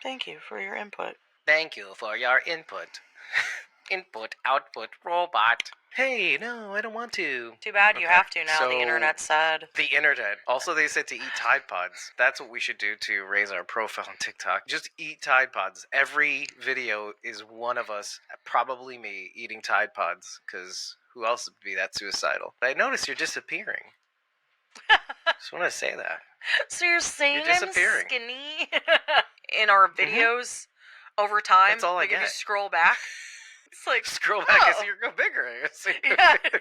Thank you for your input. Thank you for your input. Input, output, robot. Hey, no, I don't want to. Too bad you have to now. so The internet said. The internet. Also, they said to eat Tide Pods. That's what we should do to raise our profile on TikTok. Just eat Tide Pods. Every video is one of us, probably me, eating Tide Pods. Because who else would be that suicidal? But I noticed you're disappearing. Just want to say that. So you're saying You're I'm disappearing. skinny in our videos over time? That's all I Like if you get. scroll back. It's like, Scroll back oh. and see you go bigger.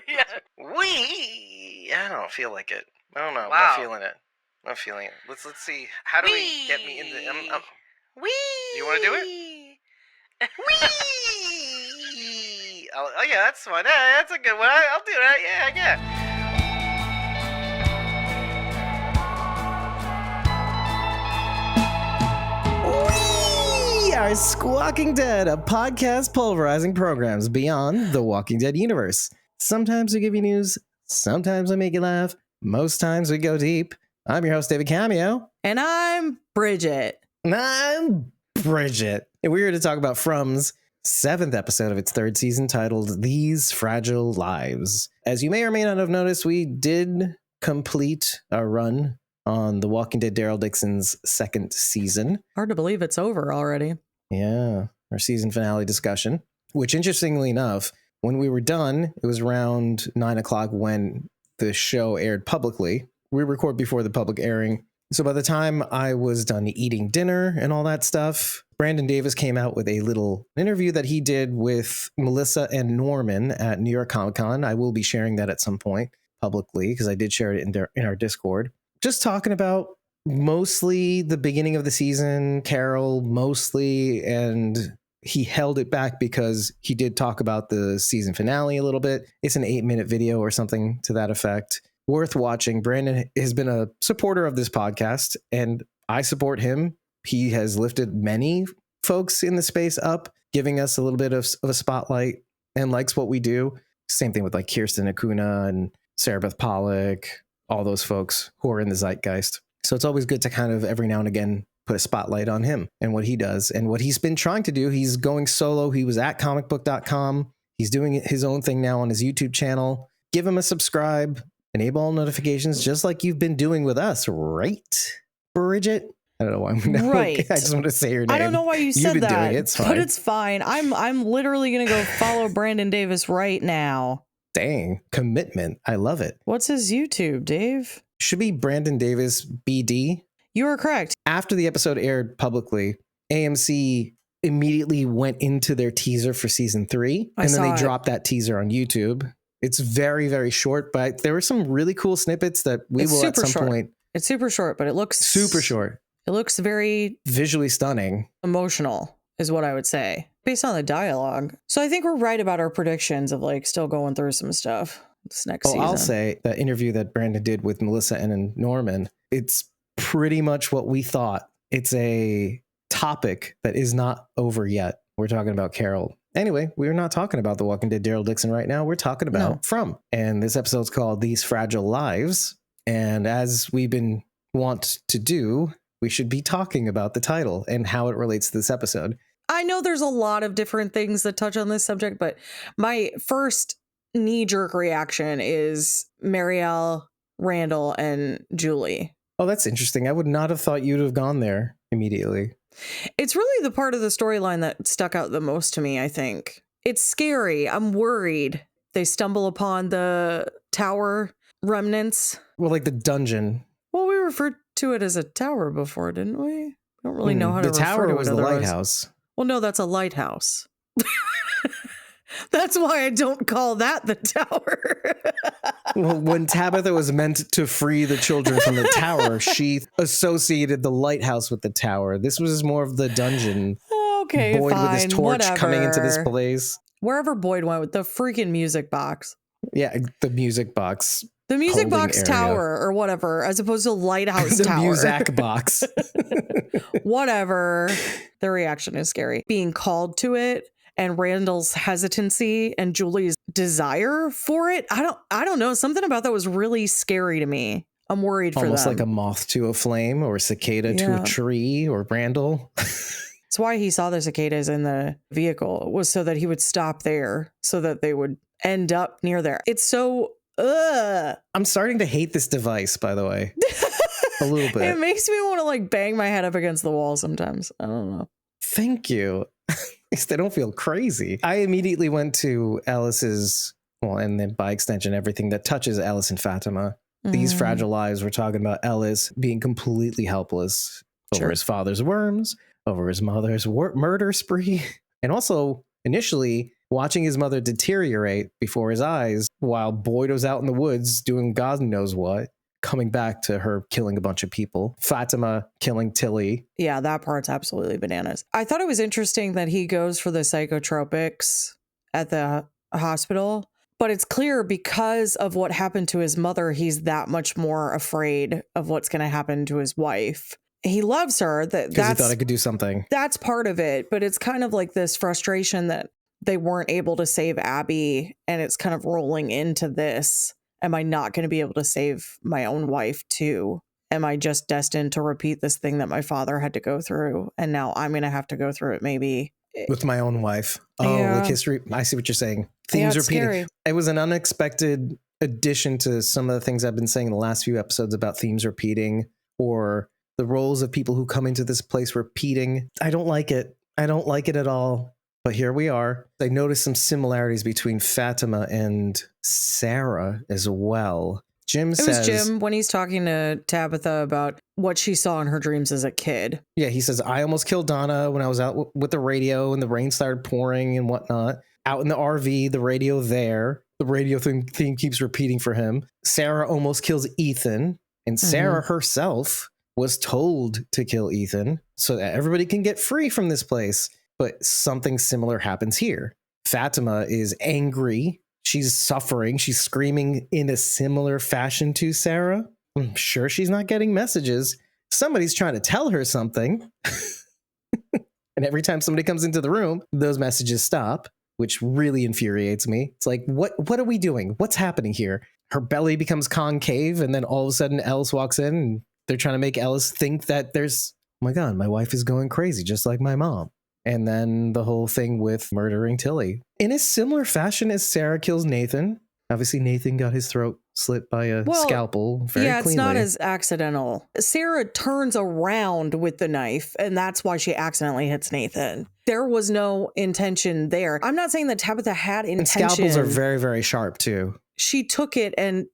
Yeah. I don't feel like it. I don't know. Wow. I'm not feeling it. I'm feeling it. Let's see. How do we get me into? Wee. You want to do it? Wee. Oh yeah, that's fun. Yeah, that's a good one. I'll do that. Yeah. We are Squawking Dead, a podcast pulverizing programs beyond the Walking Dead universe. Sometimes we give you news, sometimes we make you laugh, most times we go deep. I'm your host, David Cameo. And I'm Bridget. And I'm Bridget. And we're here to talk about From's 7th episode of its 3rd season titled These Fragile Lives. As you may or may not have noticed, we did complete our run on The Walking Dead Daryl Dixon's 2nd season. Hard to believe it's over already. Yeah, our season finale discussion, which interestingly enough, when we were done, it was around 9 o'clock when the show aired publicly. We record before the public airing. So by the time I was done eating dinner and all that stuff, Brandon Davis came out with a little interview that he did with Melissa and Norman at New York Comic Con. I will be sharing that at some point publicly because I did share it in our Discord. Just talking about mostly the beginning of the season, Carol mostly, and he held it back because he did talk about the season finale a little bit. It's an 8-minute video or something to that effect. Worth watching. Brandon has been a supporter of this podcast, and I support him. He has lifted many folks in the space up, giving us a little bit of a spotlight and likes what we do. Same thing with like Kirsten Acuna and Sarah Beth Pollock, all those folks who are in the zeitgeist. So it's always good to kind of every now and again put a spotlight on him and what he does and what he's been trying to do. He's going solo. He was at comicbook.com. He's doing his own thing now on his YouTube channel. Give him a subscribe, enable all notifications just like you've been doing with us, right, Bridget? I don't know why I'm right. I just want to say your name. I don't know why you said You've been that, doing it. It's fine. but it's fine. I'm literally going to go follow Brandon Davis right now. Dang, commitment. I love it. What's his YouTube, Dave? Should be Brandon Davis BD. You are correct. After the episode aired publicly, AMC immediately went into their teaser for season 3, and then they dropped that teaser on YouTube. It's very, very short, but there were some really cool snippets that we will at some point. It's super short, but it looks super short. It looks very visually stunning. Emotional is what I would say based on the dialogue. So I think we're right about our predictions of like still going through some stuff this next season. I'll say that interview that Brandon did with Melissa and Norman, it's pretty much what we thought. It's a topic that is not over yet. We're talking about Carol. Anyway, we're not talking about The Walking Dead Daryl Dixon right now. We're talking about From. And this episode's called These Fragile Lives. And as we've been wont to do, we should be talking about the title and how it relates to this episode. I know there's a lot of different things that touch on this subject, but my first knee-jerk reaction is Marielle, Randall, and Julie. Oh, that's interesting. I would not have thought you'd have gone there immediately. It's really the part of the storyline that stuck out the most to me, I think. It's scary. I'm worried. They stumble upon the tower remnants. Well, like the dungeon. Well, we referred to it as a tower before, didn't we? I don't really know how to refer to it. The tower was the lighthouse. Well, no, that's a lighthouse. That's why I don't call that the tower. Well, when Tabitha was meant to free the children from the tower, she associated the lighthouse with the tower. This was more of the dungeon. Okay, Boyd fine, with his torch coming into this place. Wherever Boyd went with the freaking music box. Yeah, the music box. The music box area. Tower or whatever, as opposed to lighthouse the tower. The music box. Whatever. The reaction is scary. Being called to it and Randall's hesitancy and Julie's desire for it. I don't know. Something about that was really scary to me. I'm worried for them. Almost like a moth to a flame or a cicada to a tree or Randall. It's why he saw the cicadas in the vehicle, was so that he would stop there so that they would end up near there. It's so, I'm starting to hate this device, by the way. A little bit. It makes me want to like bang my head up against the wall sometimes. I don't know. Thank you. At least I don't feel crazy. I immediately went to Alice's, well, and then by extension, everything that touches Alice and Fatima. These fragile lives, we're talking about Ellis being completely helpless over his father's worms, over his mother's murder spree, and also initially watching his mother deteriorate before his eyes while Boyd was out in the woods doing God knows what, coming back to her killing a bunch of people, Fatima killing Tilly. Yeah, that part's absolutely bananas. I thought it was interesting that he goes for the psychotropics at the hospital. But it's clear because of what happened to his mother, he's that much more afraid of what's going to happen to his wife. He loves her. Because he thought I could do something. That's part of it. But it's kind of like this frustration that they weren't able to save Abby. And it's kind of rolling into this. Am I not going to be able to save my own wife too? Am I just destined to repeat this thing that my father had to go through? And now I'm going to have to go through it maybe. With my own wife. Oh, Yeah. like history. I see what you're saying. Yeah, Themes it's repeating. scary. It was an unexpected addition to some of the things I've been saying in the last few episodes about themes repeating or the roles of people who come into this place repeating. I don't like it. I don't like it at all. But here we are. I noticed some similarities between Fatima and Sarah as well. Jim says... It was Jim when he's talking to Tabitha about what she saw in her dreams as a kid. Yeah, he says, I almost killed Donna when I was out with the radio and the rain started pouring and whatnot. Out in the RV, the radio there. The radio theme keeps repeating for him. Sarah almost kills Ethan. And Sarah herself was told to kill Ethan so that everybody can get free from this place. But something similar happens here. Fatima is angry. She's suffering. She's screaming in a similar fashion to Sarah. I'm sure she's not getting messages. Somebody's trying to tell her something. And every time somebody comes into the room, those messages stop, which really infuriates me. It's like, what are we doing? What's happening here? Her belly becomes concave, and then all of a sudden Ellis walks in, and they're trying to make Ellis think that there's, oh my God, my wife is going crazy, just like my mom. And then the whole thing with murdering Tilly. In a similar fashion as Sarah kills Nathan. Obviously, Nathan got his throat slit by a scalpel very cleanly. It's not as accidental. Sarah turns around with the knife, and that's why she accidentally hits Nathan. There was no intention there. I'm not saying that Tabitha had intention. And scalpels are very, very sharp, too. She took it and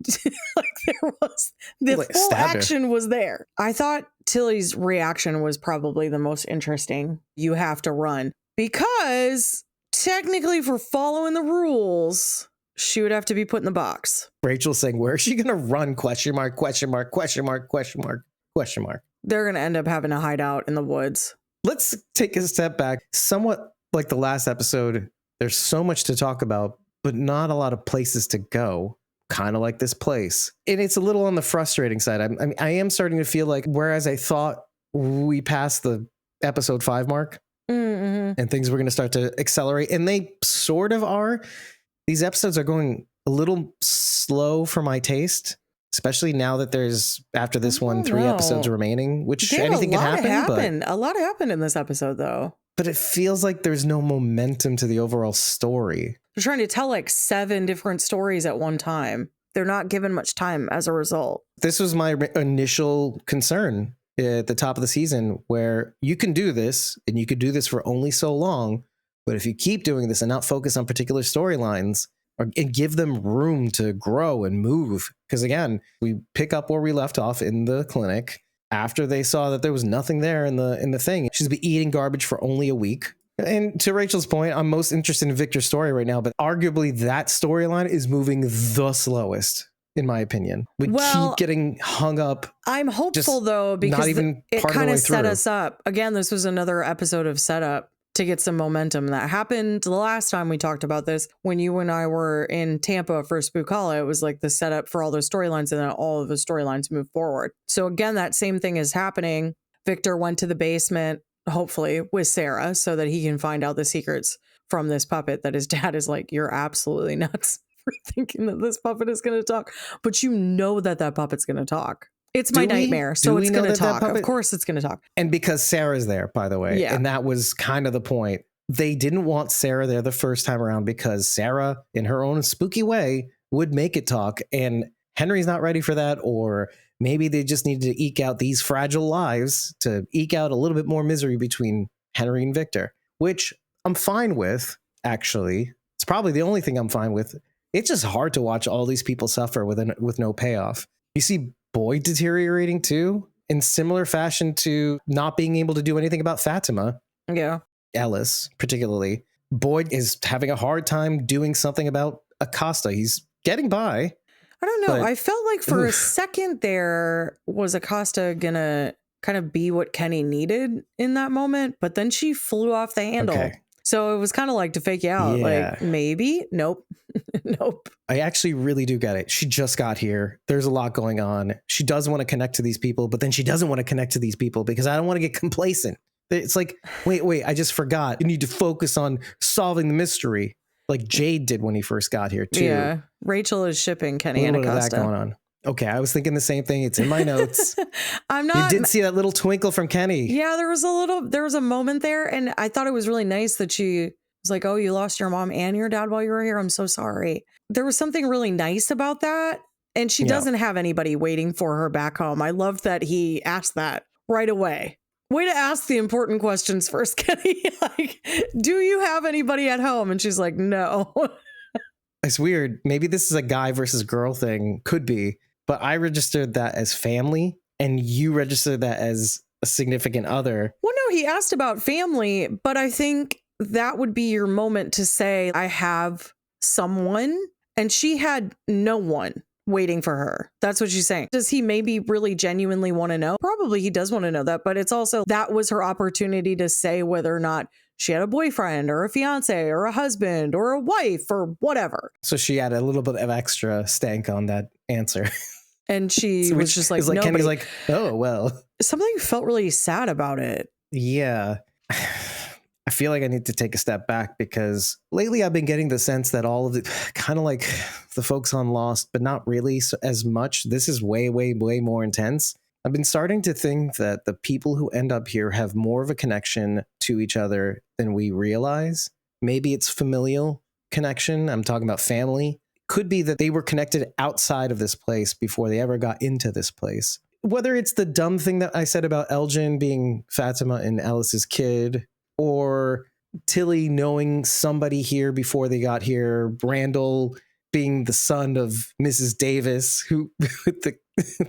like there was the full action was there. I thought Tilly's reaction was probably the most interesting. You have to run because technically for following the rules, she would have to be put in the box. Rachel's saying, where is she going to run? Question mark, question mark, question mark, question mark, question mark. They're going to end up having to hide out in the woods. Let's take a step back. Somewhat like the last episode, there's so much to talk about, but not a lot of places to go, kind of like this place. And it's a little on the frustrating side. I am starting to feel like, whereas I thought we passed the episode 5 mark and things were going to start to accelerate, and they sort of are, these episodes are going a little slow for my taste, especially now that there's, after this one, 3 episodes remaining, which anything can happen. A lot happened in this episode, though. But it feels like there's no momentum to the overall story. They're trying to tell like 7 different stories at one time. They're not given much time as a result. This was my initial concern at the top of the season, where you can do this and you could do this for only so long. But if you keep doing this and not focus on particular storylines and give them room to grow and move, because again, we pick up where we left off in the clinic. After they saw that there was nothing there in the thing, she's been eating garbage for only a week. And to Rachel's point, I'm most interested in Victor's story right now, but arguably that storyline is moving the slowest, in my opinion. We keep getting hung up. I'm hopeful though, because it kind of set us up. Again, this was another episode of setup to get some momentum. That happened the last time we talked about this, when you and I were in Tampa for Spookala. It was like the setup for all those storylines, and then all of the storylines move forward. So again, that same thing is happening. Victor went to the basement, hopefully with Sarah, so that he can find out the secrets from this puppet that his dad is like, you're absolutely nuts for thinking that this puppet is going to talk. But you know that puppet's going to talk. It's my Do we- nightmare, do so we it's know going to that that talk. Of puppet- course it's going to talk. And because Sarah's there, by the way. Yeah. And that was kind of the point. They didn't want Sarah there the first time around because Sarah, in her own spooky way, would make it talk. And Henry's not ready for that. Or maybe they just needed to eke out these fragile lives to eke out a little bit more misery between Henry and Victor, which I'm fine with, actually. It's probably the only thing I'm fine with. It's just hard to watch all these people suffer with no payoff. You see Boyd deteriorating too, in similar fashion to not being able to do anything about Fatima. Yeah. Ellis, particularly. Boyd is having a hard time doing something about Acosta. He's getting by. I don't know. But- I felt like for a Oof. second there, was Acosta gonna kind of be what Kenny needed in that moment, but then she flew off the handle. Okay. So it was kind of like to fake you out. Yeah. Like, maybe. Nope. Nope. I actually really do get it. She just got here. There's a lot going on. She does want to connect to these people, but then she doesn't want to connect to these people because I don't want to get complacent. It's like, wait, I just forgot. You need to focus on solving the mystery like Jade did when he first got here too. Yeah. Rachel is shipping A Kenny little and bit of that Acosta. going on. Okay, I was thinking the same thing. It's in my notes. I'm You not. did see that little twinkle from Kenny. Yeah, there was a moment there, and I thought it was really nice that she was like, "Oh, you lost your mom and your dad while you were here. I'm so sorry." There was something really nice about that, and she Yeah. doesn't have anybody waiting for her back home. I loved that he asked that right away. Way to ask the important questions first, Kenny. Like, do you have anybody at home? And she's like, "No." It's weird. Maybe this is a guy versus girl thing. Could be. But I registered that as family, and you registered that as a significant other. Well, no, he asked about family, but I think that would be your moment to say, I have someone. And she had no one waiting for her. That's what she's saying. Does he maybe really genuinely want to know? Probably he does want to know that, but it's also that was her opportunity to say whether or not she had a boyfriend or a fiance or a husband or a wife or whatever. So she had a little bit of extra stank on that answer. And she So was which just like, is like nobody. Kenny's like, oh, well. Something felt really sad about it. Yeah. I feel like I need to take a step back because lately I've been getting the sense that all of the kind of like the folks on Lost, but not really as much. This is way, way, way more intense. I've been starting to think that the people who end up here have more of a connection to each other than we realize. Maybe it's familial connection. I'm talking about family. Could be that they were connected outside of this place before they ever got into this place. Whether it's the dumb thing that I said about Elgin being Fatima and Alice's kid, or Tilly knowing somebody here before they got here, Randall being the son of Mrs. Davis, who with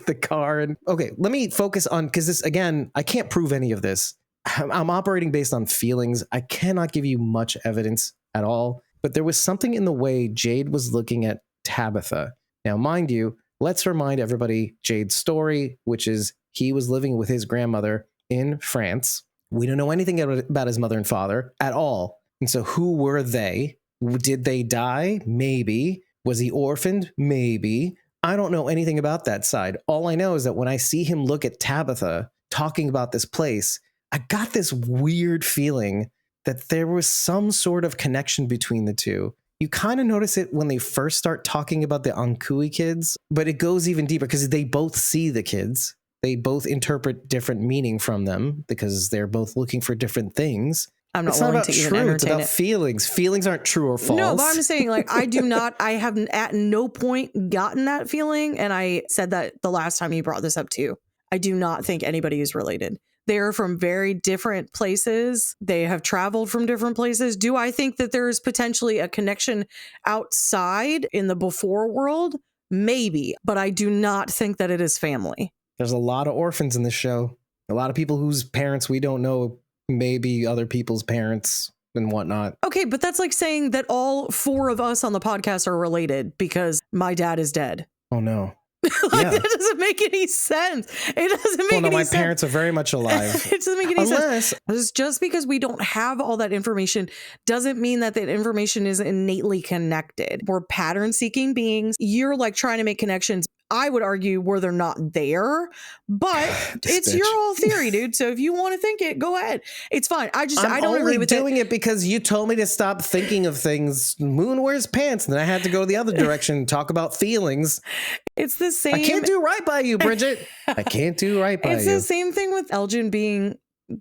the car. And okay, let me focus on, because this, again, I can't prove any of this. I'm operating based on feelings. I cannot give you much evidence at all. But there was something in the way Jade was looking at Tabitha. Now, mind you, let's remind everybody Jade's story, which is he was living with his grandmother in France. We don't know anything about his mother and father at all. And so who were they? Did they die? Maybe. Was he orphaned? Maybe. I don't know anything about that side. All I know is that when I see him look at Tabitha talking about this place, I got this weird feeling that there was some sort of connection between the two. You kind of notice it when they first start talking about the Ankui kids, but it goes even deeper because they both see the kids. They both interpret different meaning from them because they're both looking for different things. I'm not It's not willing about to even truth, it's entertain about it. feelings. Feelings aren't true or false. No, but I'm saying, like, I have at no point gotten that feeling. And I said that the last time you brought this up too. I do not think anybody is related. They're from very different places. They have traveled from different places. Do I think that there is potentially a connection outside in the before world? Maybe, but I do not think that it is family. There's a lot of orphans in this show. A lot of people whose parents we don't know, maybe other people's parents and whatnot. Okay, but that's like saying that all four of us on the podcast are related because my dad is dead. Oh, no. Like, Yeah. that doesn't make any sense. It doesn't make Well, no, any my sense. parents are very much alive. It doesn't make any sense. Unless, Just because we don't have all that information doesn't mean that that information is innately connected. We're pattern seeking beings. You're like trying to make connections I would argue where they're not there, but This it's your bitch. whole theory, dude. So if you want to think it, go ahead. It's fine. I don't only agree with doing it because you told me to stop thinking of things. Moon wears pants, and then I had to go the other direction and talk about feelings. It's the same. I can't do right by you, Bridget. I can't do right by It's you. the same thing with Elgin being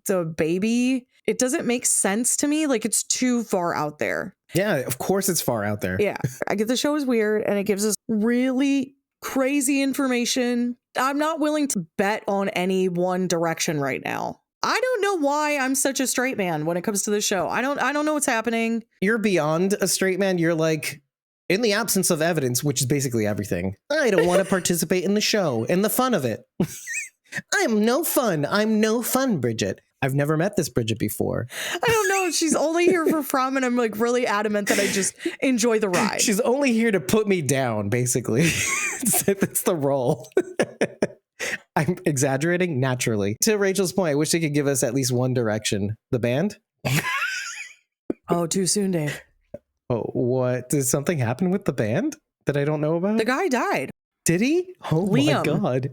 the baby. It doesn't make sense to me. Like, it's too far out there. Yeah, of course it's far out there. Yeah. I get the show is weird and it gives us really crazy information. I'm not willing to bet on any one direction right now. I don't know why I'm such a straight man when it comes to the show. I don't know what's happening. You're beyond a straight man. You're like, in the absence of evidence, which is basically everything, I don't want to participate in the show and the fun of it. I'm no fun, Bridget. I've never met this Bridget before. I don't know. She's only here for prom, and I'm like really adamant that I just enjoy the ride. She's only here to put me down, basically. That's the role. I'm exaggerating naturally. To Rachel's point, I wish they could give us at least one direction. The band? Oh, too soon, Dave. Oh, what? Did something happen with the band that I don't know about? The guy died. Did he? Oh Liam. my God.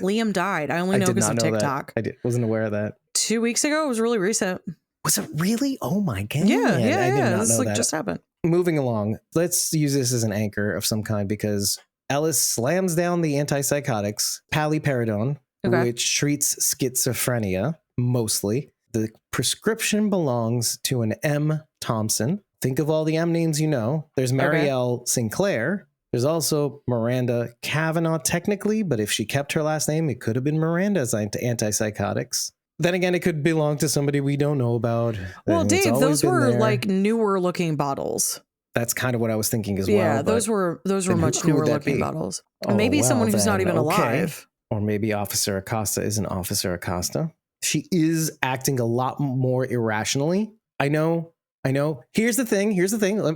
Liam died. I only know did because not of know TikTok. that. Wasn't aware of that. 2 weeks ago. It was really recent. Was it really? Oh my God. Yeah. I did not This know like that. just happened. Moving along, let's use this as an anchor of some kind because Ellis slams down the antipsychotics, paliperidone, Okay. which treats schizophrenia mostly. The prescription belongs to an M. Thompson. Think of all the M names you know. There's Marielle Sinclair. There's also Miranda Kavanaugh, technically, but if she kept her last name, it could have been Miranda's antipsychotics. Then again, it could belong to somebody we don't know about. Well, It's Dave, always those been were there. like newer looking bottles. That's kind of what I was thinking as well. Yeah, but- those were then who much would newer that looking be? bottles. Oh, Maybe someone well who's not then, even okay. alive. Or maybe Officer Acosta isn't Officer Acosta. She is acting a lot more irrationally. I know. Here's the thing.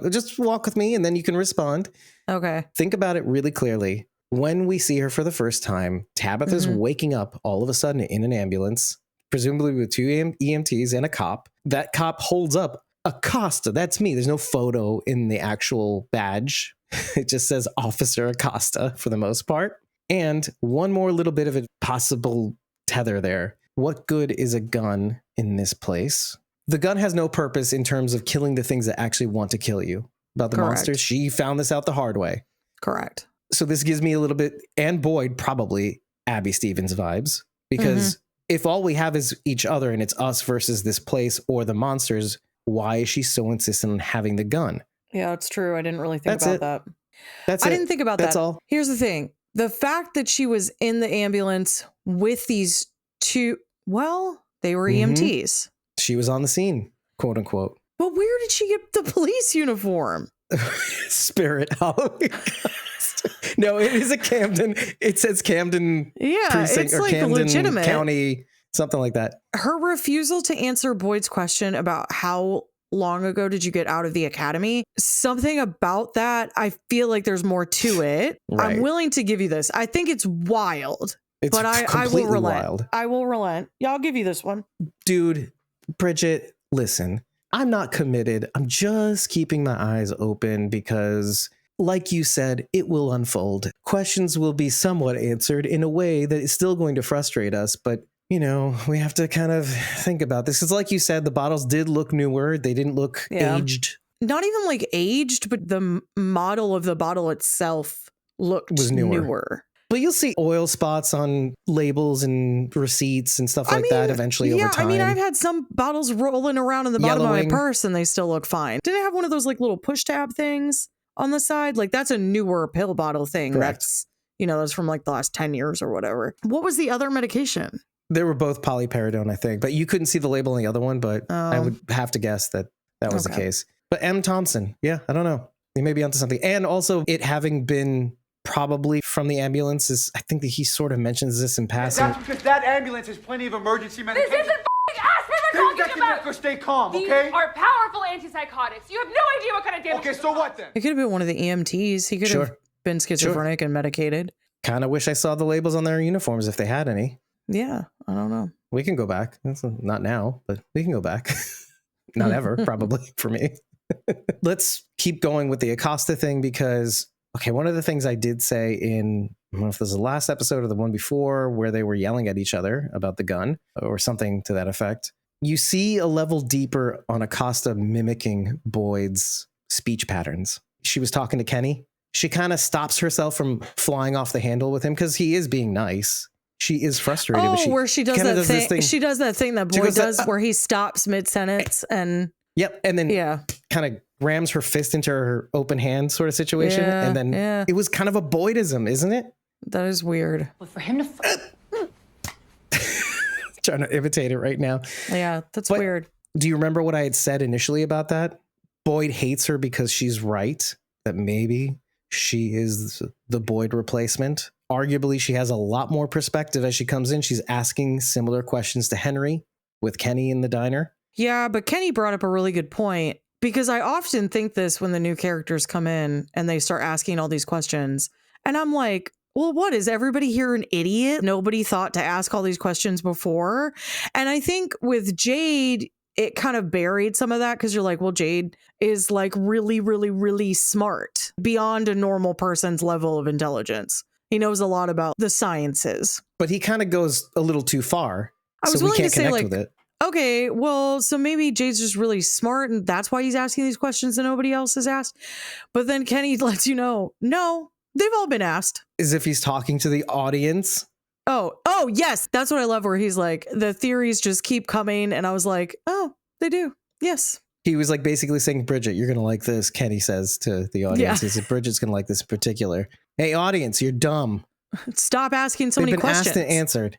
Just walk with me and then you can respond. Okay. Think about it really clearly. When we see her for the first time, Tabitha's Mhm. waking up all of a sudden in an ambulance, presumably with two EMTs and a cop. That cop holds up Acosta. That's me. There's no photo in the actual badge. It just says Officer Acosta for the most part. And one more little bit of a possible tether there. What good is a gun in this place? The gun has no purpose in terms of killing the things that actually want to kill you. About the Correct. monsters, she found this out the hard way. Correct. So this gives me a little bit, and Boyd probably, Abby Stevens vibes. Because if all we have is each other and it's us versus this place or the monsters, why is she so insistent on having the gun? Yeah, it's true. I didn't really think That's about it. that. That's I it. didn't think about That's that. all. Here's the thing. The fact that she was in the ambulance with these two, well, they were Mhm. EMTs. She was on the scene, quote unquote. But where did she get the police uniform? Spirit Halloween. No, it is a Camden. It says Camden Yeah, precinct it's or like Camden legitimate. County, something like that. Her refusal to answer Boyd's question about how long ago did you get out of the academy? Something about that, I feel like there's more to it. Right. I'm willing to give you this. I think it's wild, It's but I will completely relent. wild. I will relent. Yeah, I'll give you this one. Dude, Bridget, listen, I'm not committed. I'm just keeping my eyes open because, like you said, it will unfold. Questions will be somewhat answered in a way that is still going to frustrate us, but you know, we have to kind of think about this. Because like you said, the bottles did look newer. They didn't look Yeah. aged. Not even like aged, but the model of the bottle itself looked Was newer. But you'll see oil spots on labels and receipts and stuff I like that mean, eventually yeah, over time. I mean, I've had some bottles rolling around in the bottom Yellowing. of my purse and they still look fine. Didn't it have one of those like little push tab things on the side? Like that's a newer pill bottle thing. Correct. That's, that's from like the last 10 years or whatever. What was the other medication? They were both polyperidone, I think, but you couldn't see the label on the other one, but I Oh. would have to guess that was the Okay. case. But M. Thompson, yeah, I don't know. He may be onto something. And also it having been probably from the ambulance is, I think that he sort of mentions this in passing. That's because that ambulance has plenty of emergency This medication. isn't f***ing aspirin we're Things talking that can about! make her stay calm, These okay? are powerful antipsychotics. You have no idea what kind of damage. Okay, this so will what cause. then? It could have been one of the EMTs. He could have Sure. been schizophrenic and medicated. Kind of wish I saw the labels on their uniforms if they had any. Yeah, I don't know. We can go back. That's not now, but we can go back. Not ever, probably for me. Let's keep going with the Acosta thing because Okay, one of the things I did say in, I don't know if this is the last episode or the one before, where they were yelling at each other about the gun or something to that effect. You see a level deeper on Acosta mimicking Boyd's speech patterns. She was talking to Kenny. She kind of stops herself from flying off the handle with him because he is being nice. She is frustrated. Oh, but where she does kinda that this thing. She does that thing that She Boyd goes, does where he stops mid-sentence and Yep. And then yeah. kind of rams her fist into her open hand sort of situation. Yeah, And then yeah. it was kind of a Boydism, isn't it? That is weird. Well, for him to Trying to imitate it right now. Yeah, that's But- weird. Do you remember what I had said initially about that? Boyd hates her because she's right, that maybe she is the Boyd replacement. Arguably, she has a lot more perspective as she comes in. She's asking similar questions to Henry with Kenny in the diner. Yeah, but Kenny brought up a really good point because I often think this when the new characters come in and they start asking all these questions. And I'm like, well, what is everybody here an idiot? Nobody thought to ask all these questions before. And I think with Jade, it kind of buried some of that because you're like, well, Jade is like really, really, really smart beyond a normal person's level of intelligence. He knows a lot about the sciences. But he kind of goes a little too far. I was so we willing to can't say, connect like, with it. okay, well, so maybe Jade's just really smart and that's why he's asking these questions that nobody else has asked. But then Kenny lets you know, no, they've all been asked. As if he's talking to the audience. Oh, yes. That's what I love where he's like, the theories just keep coming. And I was like, oh, they do. Yes. He was like basically saying, Bridget, you're going to like this. Kenny says to the audience. Yeah. He said, Bridget's going to like this in particular. Hey, audience, you're dumb. Stop asking so They've many been questions. asked and answered.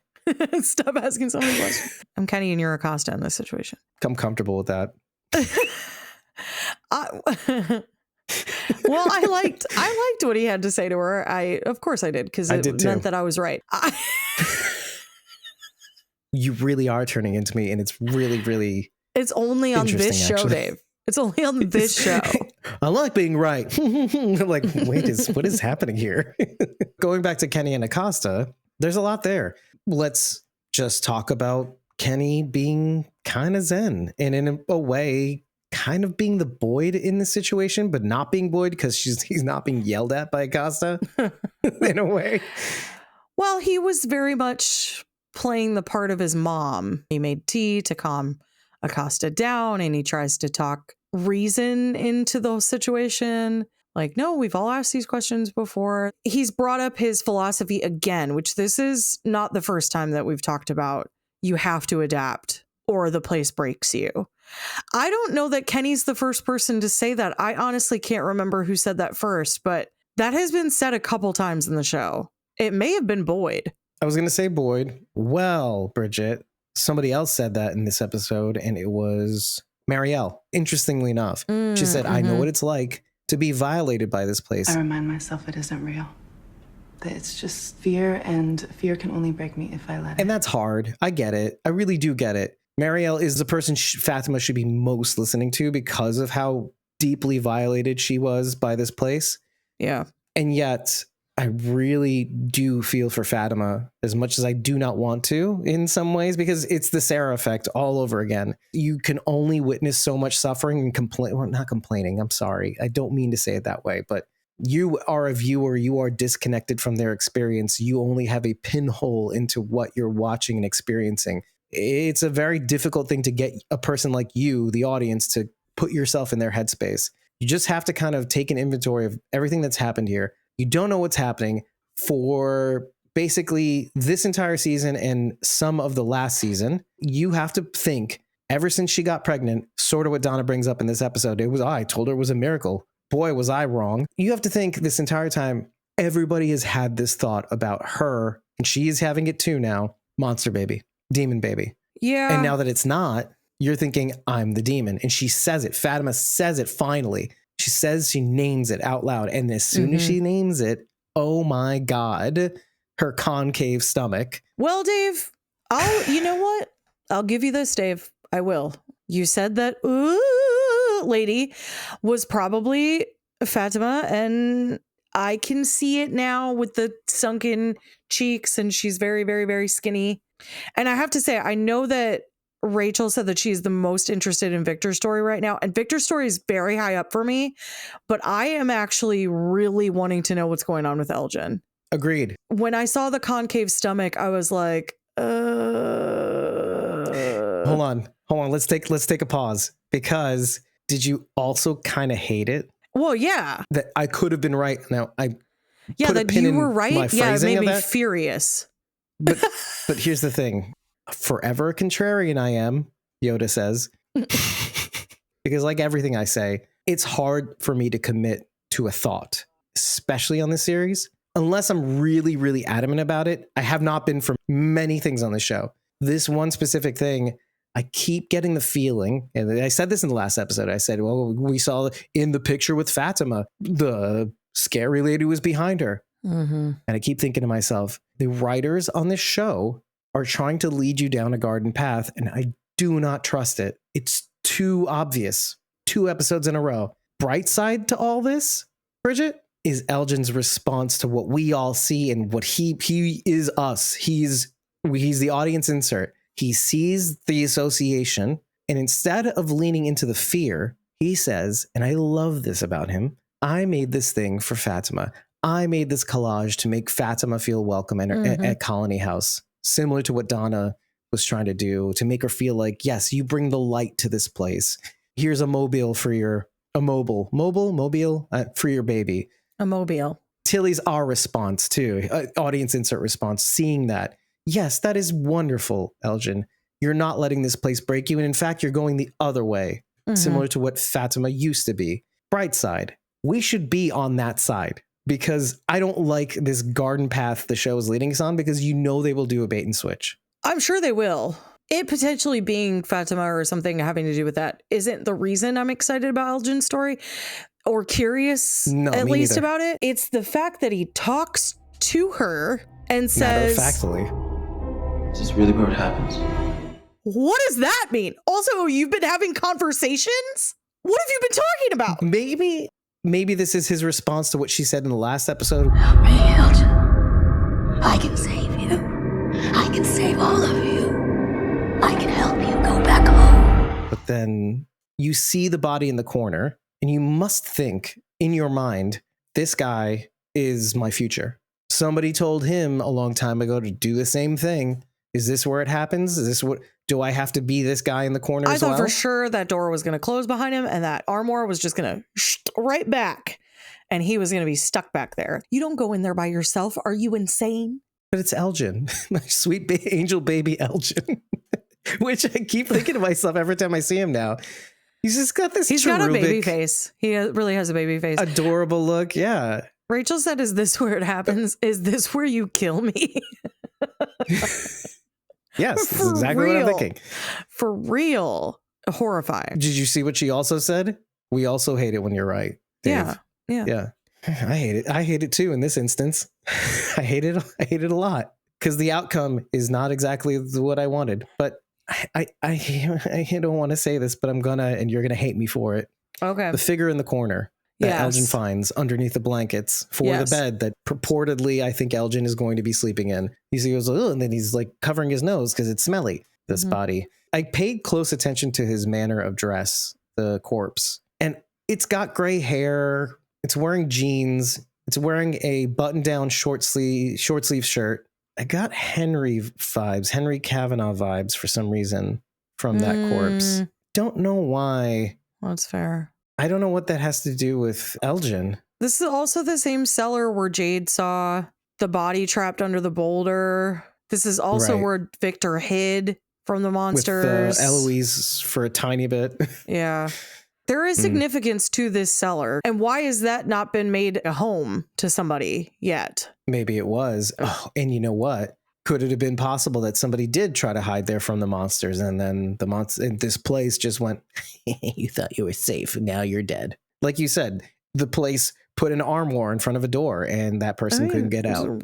Stop asking so many questions. I'm Kenny and you're Acosta in this situation. I'm comfortable with that. Well, I liked what he had to say to her. Of course I did, because I it did too. meant that I was right. You really are turning into me, and it's really, really It's only on this Interesting, show, actually. Dave. It's only on this show. I like being right. I'm like, wait, what is happening here? Going back to Kenny and Acosta, there's a lot there. Let's just talk about Kenny being kind of zen and in a way kind of being the Boyd in the situation, but not being Boyd because he's not being yelled at by Acosta in a way. Well, he was very much playing the part of his mom. He made tea to calm Acosta down and he tries to talk reason into the situation. Like, no, we've all asked these questions before. He's brought up his philosophy again, which this is not the first time that we've talked about. You have to adapt or the place breaks you. I don't know that Kenny's the first person to say that. I honestly can't remember who said that first, but that has been said a couple times in the show. It may have been Boyd. I was going to say Boyd. Well, Bridget, somebody else said that in this episode, and it was Marielle. Interestingly enough, she said, I know what it's like to be violated by this place. I remind myself it isn't real. That it's just fear, and fear can only break me if I let it. And that's hard. I get it. I really do get it. Marielle is the person Fatima should be most listening to because of how deeply violated she was by this place. Yeah. And yet, I really do feel for Fatima as much as I do not want to in some ways, because it's the Sarah effect all over again. You can only witness so much suffering and complain. Well, not complaining. I'm sorry. I don't mean to say it that way, but you are a viewer. You are disconnected from their experience. You only have a pinhole into what you're watching and experiencing. It's a very difficult thing to get a person like you, the audience, to put yourself in their headspace. You just have to kind of take an inventory of everything that's happened here. You don't know what's happening for basically this entire season and some of the last season. You have to think, ever since she got pregnant, sort of what Donna brings up in this episode, I told her it was a miracle. Boy, was I wrong. You have to think this entire time, everybody has had this thought about her, and she is having it too now. Monster baby, demon baby. Yeah. And now that it's not, you're thinking, I'm the demon. And she says it. Fatima says it finally. She says, she names it out loud. And as soon as she names it, oh my God, her concave stomach. Well, Dave, you know what? I'll give you this, Dave. I will. You said that lady was probably Fatima, and I can see it now with the sunken cheeks, and she's very, very, very skinny. And I have to say, I know that Rachel said that she's the most interested in Victor's story right now. And Victor's story is very high up for me, but I am actually really wanting to know what's going on with Elgin. Agreed. When I saw the concave stomach, I was like, Hold on. Let's take a pause, because did you also kind of hate it? Well, yeah. That I could have been right. Now Yeah, put a that pin you in were my right. Yeah, it phrasing made of me that. furious. But here's the thing. Forever a contrarian I am, Yoda says. Because like everything I say, it's hard for me to commit to a thought, especially on this series. Unless I'm really, really adamant about it. I have not been for many things on the show. This one specific thing, I keep getting the feeling, and I said this in the last episode, I said, well, we saw in the picture with Fatima, the scary lady was behind her. Mm-hmm. And I keep thinking to myself, the writers on this show are trying to lead you down a garden path, and I do not trust it. It's too obvious. 2 episodes in a row. Bright side to all this, Bridget, is Elgin's response to what we all see, and what he is us. He's the audience insert. He sees the association, and instead of leaning into the fear, he says, and I love this about him, I made this thing for Fatima. I made this collage to make Fatima feel welcome at Colony House, similar to what Donna was trying to do, to make her feel like, yes, you bring the light to this place. Here's a mobile for your mobile for your baby. A mobile. Tilly's our response too, audience insert response, seeing that. Yes, that is wonderful, Elgin. You're not letting this place break you. And in fact, you're going the other way, similar to what Fatima used to be. Bright side. We should be on that side, because I don't like this garden path the show is leading us on, because you know they will do a bait and switch. I'm sure they will. It potentially being Fatima or something having to do with that isn't the reason I'm excited about Elgin's story or curious at least neither. about it. It's the fact that he talks to her and says, Matter-of-factly. Is this really where it happens? what does that mean? Also, you've been having conversations? What have you been talking about? Maybe this is his response to what she said in the last episode. Help me, Elgin. I can save you. I can save all of you. I can help you go back home. But then you see the body in the corner, and you must think in your mind, this guy is my future. Somebody told him a long time ago to do the same thing. Is this where it happens? Is this what, do I have to be this guy in the corner I as well? thought for sure that door was going to close behind him and that armor was just going to right back and he was going to be stuck back there. You don't go in there by yourself. Are you insane? But it's Elgin, my sweet angel baby Elgin, which I keep thinking to myself every time I see him now. He's just got this He's got a baby cherubic, face. He really has a baby face. adorable look. Yeah. Rachel said, is this where it happens? Is this where you kill me? Yes, that's For exactly what I'm real. thinking. For real. Horrifying. Did you see what she also said? We also hate it when you're right, Dave. Yeah. I hate it. I hate it too in this instance. I hate it a lot, because the outcome is not exactly what I wanted. But I don't want to say this, but I'm gonna, and you're gonna hate me for it. Okay. The figure in the corner that Yes. Elgin finds underneath the blankets for Yes. the bed that purportedly I think Elgin is going to be sleeping in. He goes, oh, and then he's like covering his nose because it's smelly, this body. I paid close attention to his manner of dress, the corpse. And it's got gray hair. It's wearing jeans. It's wearing a button-down short sleeve shirt. I got Henry Kavanaugh vibes for some reason from that corpse. Don't know why. That's fair. I don't know what that has to do with Elgin. This is also the same cellar where Jade saw the body trapped under the boulder. This is also Right. where Victor hid from the monsters. With Eloise for a tiny bit. Yeah. There is significance to this cellar. And why has that not been made a home to somebody yet? Maybe it was. Oh, and you know what? Could it have been possible that somebody did try to hide there from the monsters, and then this place just went, you thought you were safe, now you're dead. Like you said, the place put an armoire in front of a door and that person couldn't get out.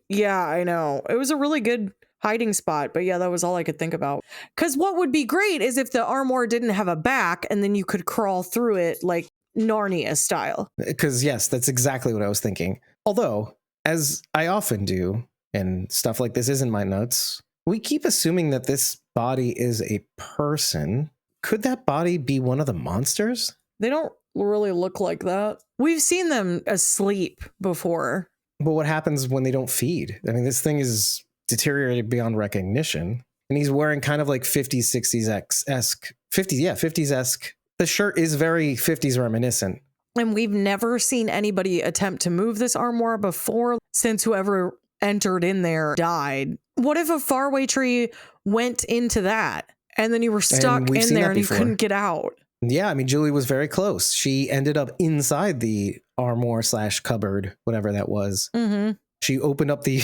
Yeah, I know. It was a really good hiding spot, but yeah, that was all I could think about. Because what would be great is if the armoire didn't have a back and then you could crawl through it like Narnia style. Because yes, that's exactly what I was thinking. Although, as I often do, and stuff like this is in my notes, we keep assuming that this body is a person. Could that body be one of the monsters? They don't really look like that. We've seen them asleep before. But what happens when they don't feed? I mean, this thing is deteriorated beyond recognition. And he's wearing kind of like 50s, 60s-esque. 50s-esque. The shirt is very 50s reminiscent. And we've never seen anybody attempt to move this armoire before since whoever entered in there died. What if a faraway tree went into that and then you were stuck in there and you couldn't get out? Yeah, I mean, Julie was very close. She ended up inside the armoire / cupboard, whatever that was. Mm-hmm. She opened up the...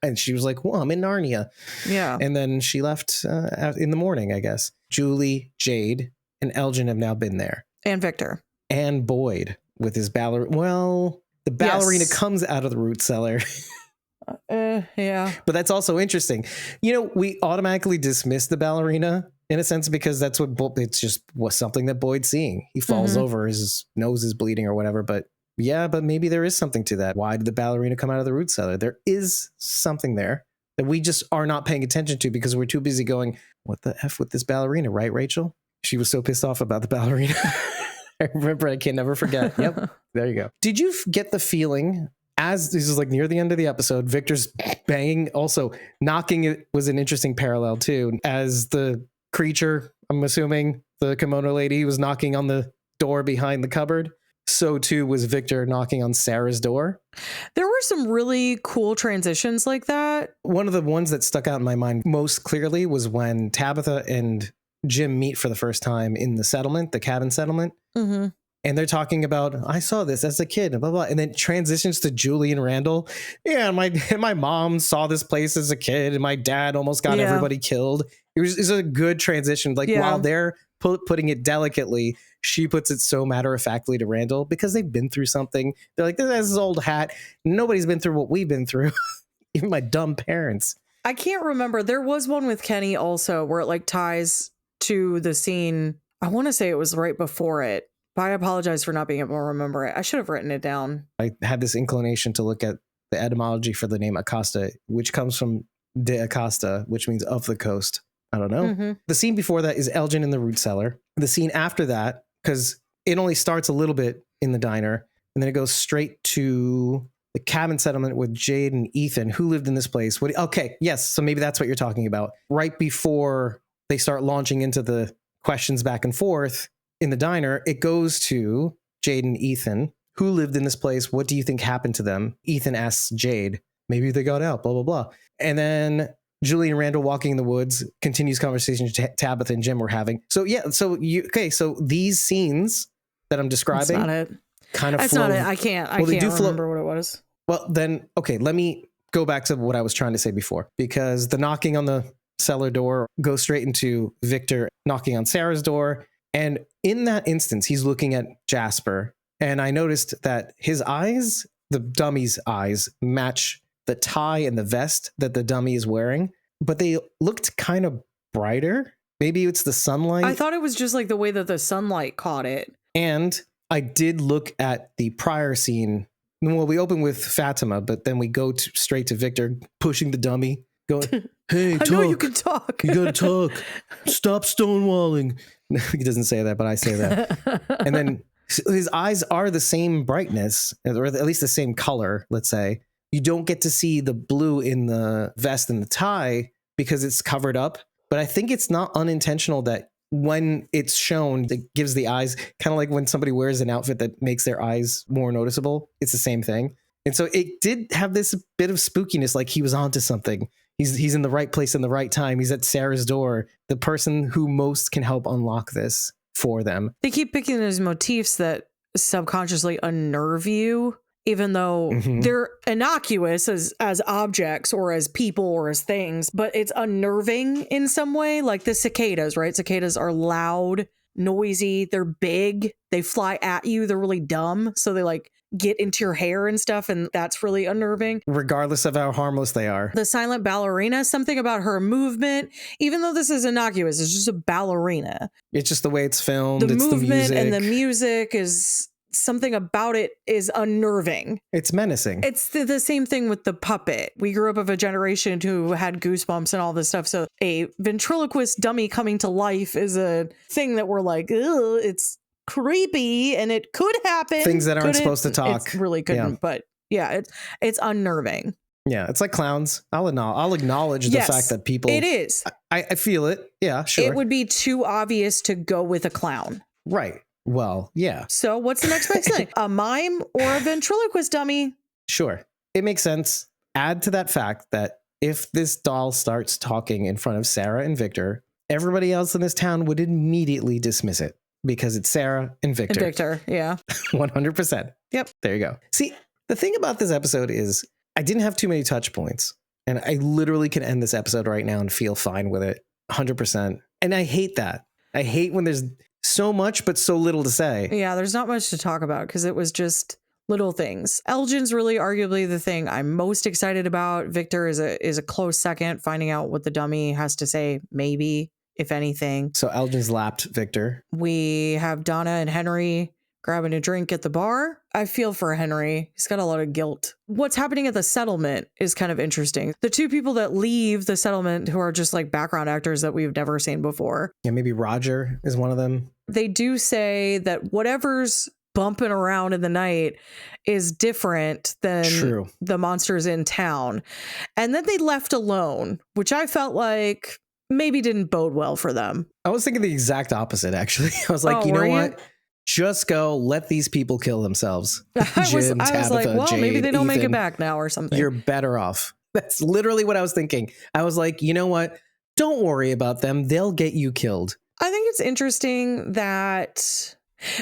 and she was like, well, I'm in Narnia. Yeah. And then she left in the morning, I guess. Julie, Jade, and Elgin have now been there. And Victor. And Boyd with his ballerina. Well, the ballerina comes out of the root cellar. Yeah. But that's also interesting. You know, we automatically dismiss the ballerina in a sense because that's what it's just was something that Boyd's seeing. He falls over, his nose is bleeding or whatever. But yeah, but maybe there is something to that. Why did the ballerina come out of the root cellar? There is something there that we just are not paying attention to because we're too busy going, what the F with this ballerina, right, Rachel? She was so pissed off about the ballerina. I remember, I can never forget. Yep, there you go. Did you get the feeling, as this is like near the end of the episode, Victor's banging, also knocking, it was an interesting parallel too, as the creature, I'm assuming the kimono lady was knocking on the door behind the cupboard. So too was Victor knocking on Sarah's door. There were some really cool transitions like that. One of the ones that stuck out in my mind most clearly was when Tabitha and Jim meet for the first time in the settlement, the cabin settlement. Mm-hmm. And they're talking about, I saw this as a kid, blah, blah, and then transitions to Julie and Randall. Yeah, my mom saw this place as a kid, and my dad almost got everybody killed. It was a good transition. Like, while they're putting it delicately, she puts it so matter-of-factly to Randall because they've been through something. They're like, this is his old hat. Nobody's been through what we've been through, even my dumb parents. I can't remember. There was one with Kenny also where it like ties to the scene. I want to say it was right before it, but I apologize for not being able to remember it. I should have written it down. I had this inclination to look at the etymology for the name Acosta, which comes from de Acosta, which means of the coast. I don't know. Mm-hmm. The scene before that is Elgin in the root cellar. The scene after that, because it only starts a little bit in the diner, and then it goes straight to the cabin settlement with Jade and Ethan, who lived in this place. Okay, yes, so maybe that's what you're talking about. Right before they start launching into the questions back and forth in the diner, it goes to Jade and Ethan, who lived in this place. What do you think happened to them? Ethan asks Jade, maybe they got out, blah, blah, blah. And then Julie and Randall walking in the woods, continues conversation Tabitha and Jim were having. So so these scenes that I'm describing, That's not it. Kind of That's flow. not it. I can't remember what it was. Well, then, okay, let me go back to what I was trying to say before, because the knocking on the cellar door goes straight into Victor knocking on Sarah's door. And in that instance, he's looking at Jasper. And I noticed that his eyes, the dummy's eyes, match the tie and the vest that the dummy is wearing, but they looked kind of brighter. Maybe it's the sunlight. I thought it was just like the way that the sunlight caught it. And I did look at the prior scene. Well, we open with Fatima, but then we go straight to Victor pushing the dummy, going, hey, talk. I know you can talk. You gotta talk. Stop stonewalling. He doesn't say that, but I say that. And then his eyes are the same brightness, or at least the same color, let's say. You don't get to see the blue in the vest and the tie because it's covered up. But I think it's not unintentional that when it's shown, it gives the eyes, kind of like when somebody wears an outfit that makes their eyes more noticeable. It's the same thing. And so it did have this bit of spookiness, like he was onto something. He's in the right place in the right time. He's at Sarah's door, the person who most can help unlock this for them. They keep picking those motifs that subconsciously unnerve you, even though they're innocuous as objects or as people or as things, but it's unnerving in some way. Like the cicadas, right? Cicadas are loud, noisy, they're big, they fly at you, they're really dumb. So they like get into your hair and stuff, and that's really unnerving. Regardless of how harmless they are. The silent ballerina, something about her movement, even though this is innocuous, it's just a ballerina. It's just the way it's filmed. The it's movement the music. and the music is something about it is unnerving. It's menacing. It's the same thing with the puppet. We grew up of a generation who had goosebumps and all this stuff. So a ventriloquist dummy coming to life is a thing that we're like, ugh, it's creepy and it could happen. Things that aren't Couldn't- supposed to talk. It really couldn't, Yeah. but yeah, it's unnerving. Yeah, it's like clowns. I'll acknowledge the Yes, fact that people. It is. I feel it. Yeah, sure. It would be too obvious to go with a clown. Right. Well, yeah, So what's the next best thing? A mime or a ventriloquist dummy? sure. It makes sense. Add to that fact that if this doll starts talking in front of Sarah and Victor, everybody else in this town would immediately dismiss it because it's Sarah and Victor. And Victor, yeah. 100%. Yep. There you go. See, the thing about this episode is I didn't have too many touch points. And I literally can end this episode right now and feel fine with it. 100%. And I hate that. I hate when there's so much, but so little to say. Yeah, there's not much to talk about because it was just little things. Elgin's really arguably the thing I'm most excited about. Victor is a close second, finding out what the dummy has to say, maybe, if anything. So Elgin's lapped Victor. We have Donna and Henry grabbing a drink at the bar. I feel for Henry. He's got a lot of guilt. What's happening at the settlement is kind of interesting. The two people that leave the settlement who are just like background actors that we've never seen before. Yeah, maybe Roger is one of them. They do say that whatever's bumping around in the night is different than True. the monsters in town. And then they left alone, which I felt like maybe didn't bode well for them. I was thinking the exact opposite, actually. I was like, Oh, you know were you? what? Just go, let these people kill themselves. I was Jim, like, Tabitha, well, maybe Jade, they don't make it Ethan, back now or something. You're better off. That's literally what I was thinking. I was like, you know what? Don't worry about them. They'll get you killed. I think it's interesting that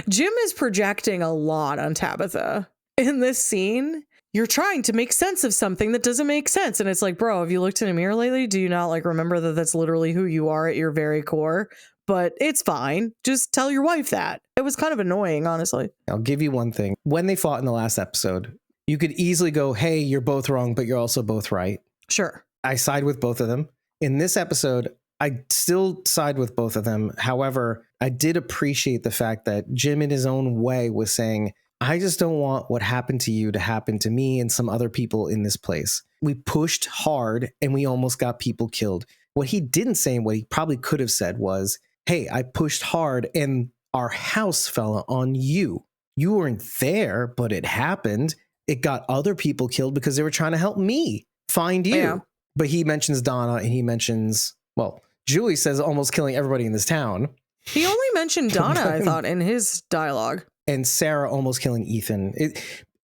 Jim is projecting a lot on Tabitha in this scene. You're trying to make sense of something that doesn't make sense. And it's like, bro, have you looked in a mirror lately? Do you not like remember that that's literally who you are at your very core? But it's fine. Just tell your wife that. It was kind of annoying, honestly. I'll give you one thing. When they fought in the last episode, you could easily go, hey, you're both wrong, but you're also both right. Sure. I side with both of them. In this episode, I still side with both of them. However, I did appreciate the fact that Jim in his own way was saying, I just don't want what happened to you to happen to me and some other people in this place. We pushed hard and we almost got people killed. What he didn't say and what he probably could have said was, hey, I pushed hard and our house fell on you. You weren't there, but it happened. It got other people killed because they were trying to help me find you. Yeah. But he mentions Donna and he mentions, well, Julie says almost killing everybody in this town. He only mentioned Donna, I thought, in his dialogue. And Sarah almost killing Ethan.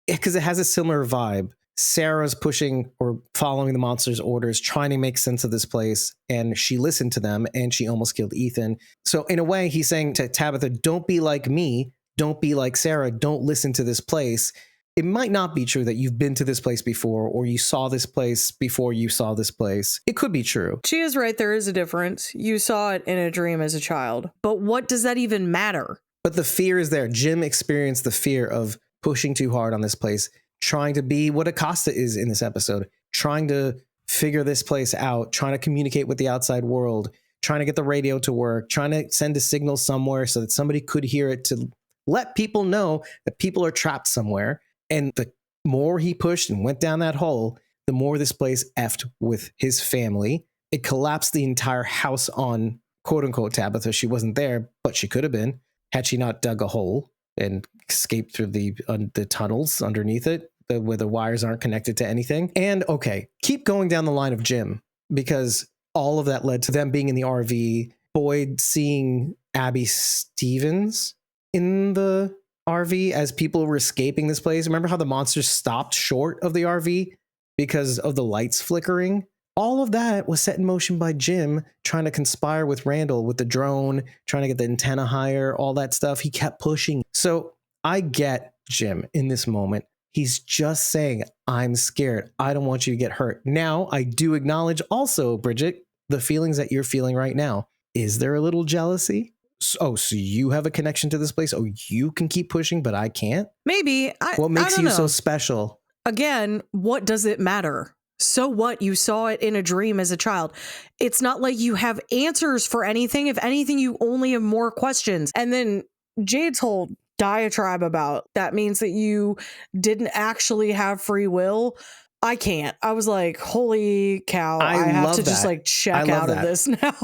Because it has a similar vibe. Sarah's pushing or following the monster's orders, trying to make sense of this place. And she listened to them and she almost killed Ethan. So in a way, he's saying to Tabitha, don't be like me. Don't be like Sarah. Don't listen to this place. It might not be true that you've been to this place before or you saw this place before you saw this place. It could be true. She is right. There is a difference. You saw it in a dream as a child. But what does that even matter? But the fear is there. Jim experienced the fear of pushing too hard on this place, trying to be what Acosta is in this episode, trying to figure this place out, trying to communicate with the outside world, trying to get the radio to work, trying to send a signal somewhere so that somebody could hear it to let people know that people are trapped somewhere. And the more he pushed and went down that hole, the more this place effed with his family. It collapsed the entire house on quote unquote Tabitha. She wasn't there, but she could have been had she not dug a hole and escaped through the tunnels underneath it where the wires aren't connected to anything. And okay, keep going down the line of Jim because all of that led to them being in the RV, Boyd seeing Abby Stevens in the RV as people were escaping this place. Remember how the monsters stopped short of the RV because of the lights flickering? All of that was set in motion by Jim trying to conspire with Randall with the drone, trying to get the antenna higher, all that stuff. He kept pushing. So I get Jim in this moment. He's just saying, I'm scared. I don't want you to get hurt. Now, I do acknowledge also, Bridget, the feelings that you're feeling right now. Is there a little jealousy? So you have a connection to this place? Oh, you can keep pushing, but I can't? Maybe. What makes I don't you know. so special? Again, what does it matter? So what? You saw it in a dream as a child. It's not like you have answers for anything. If anything, you only have more questions. And then Jade's whole diatribe about. That means that you didn't actually have free will. I can't. I was like, holy cow. I have love to just that. like check I love out of that. this now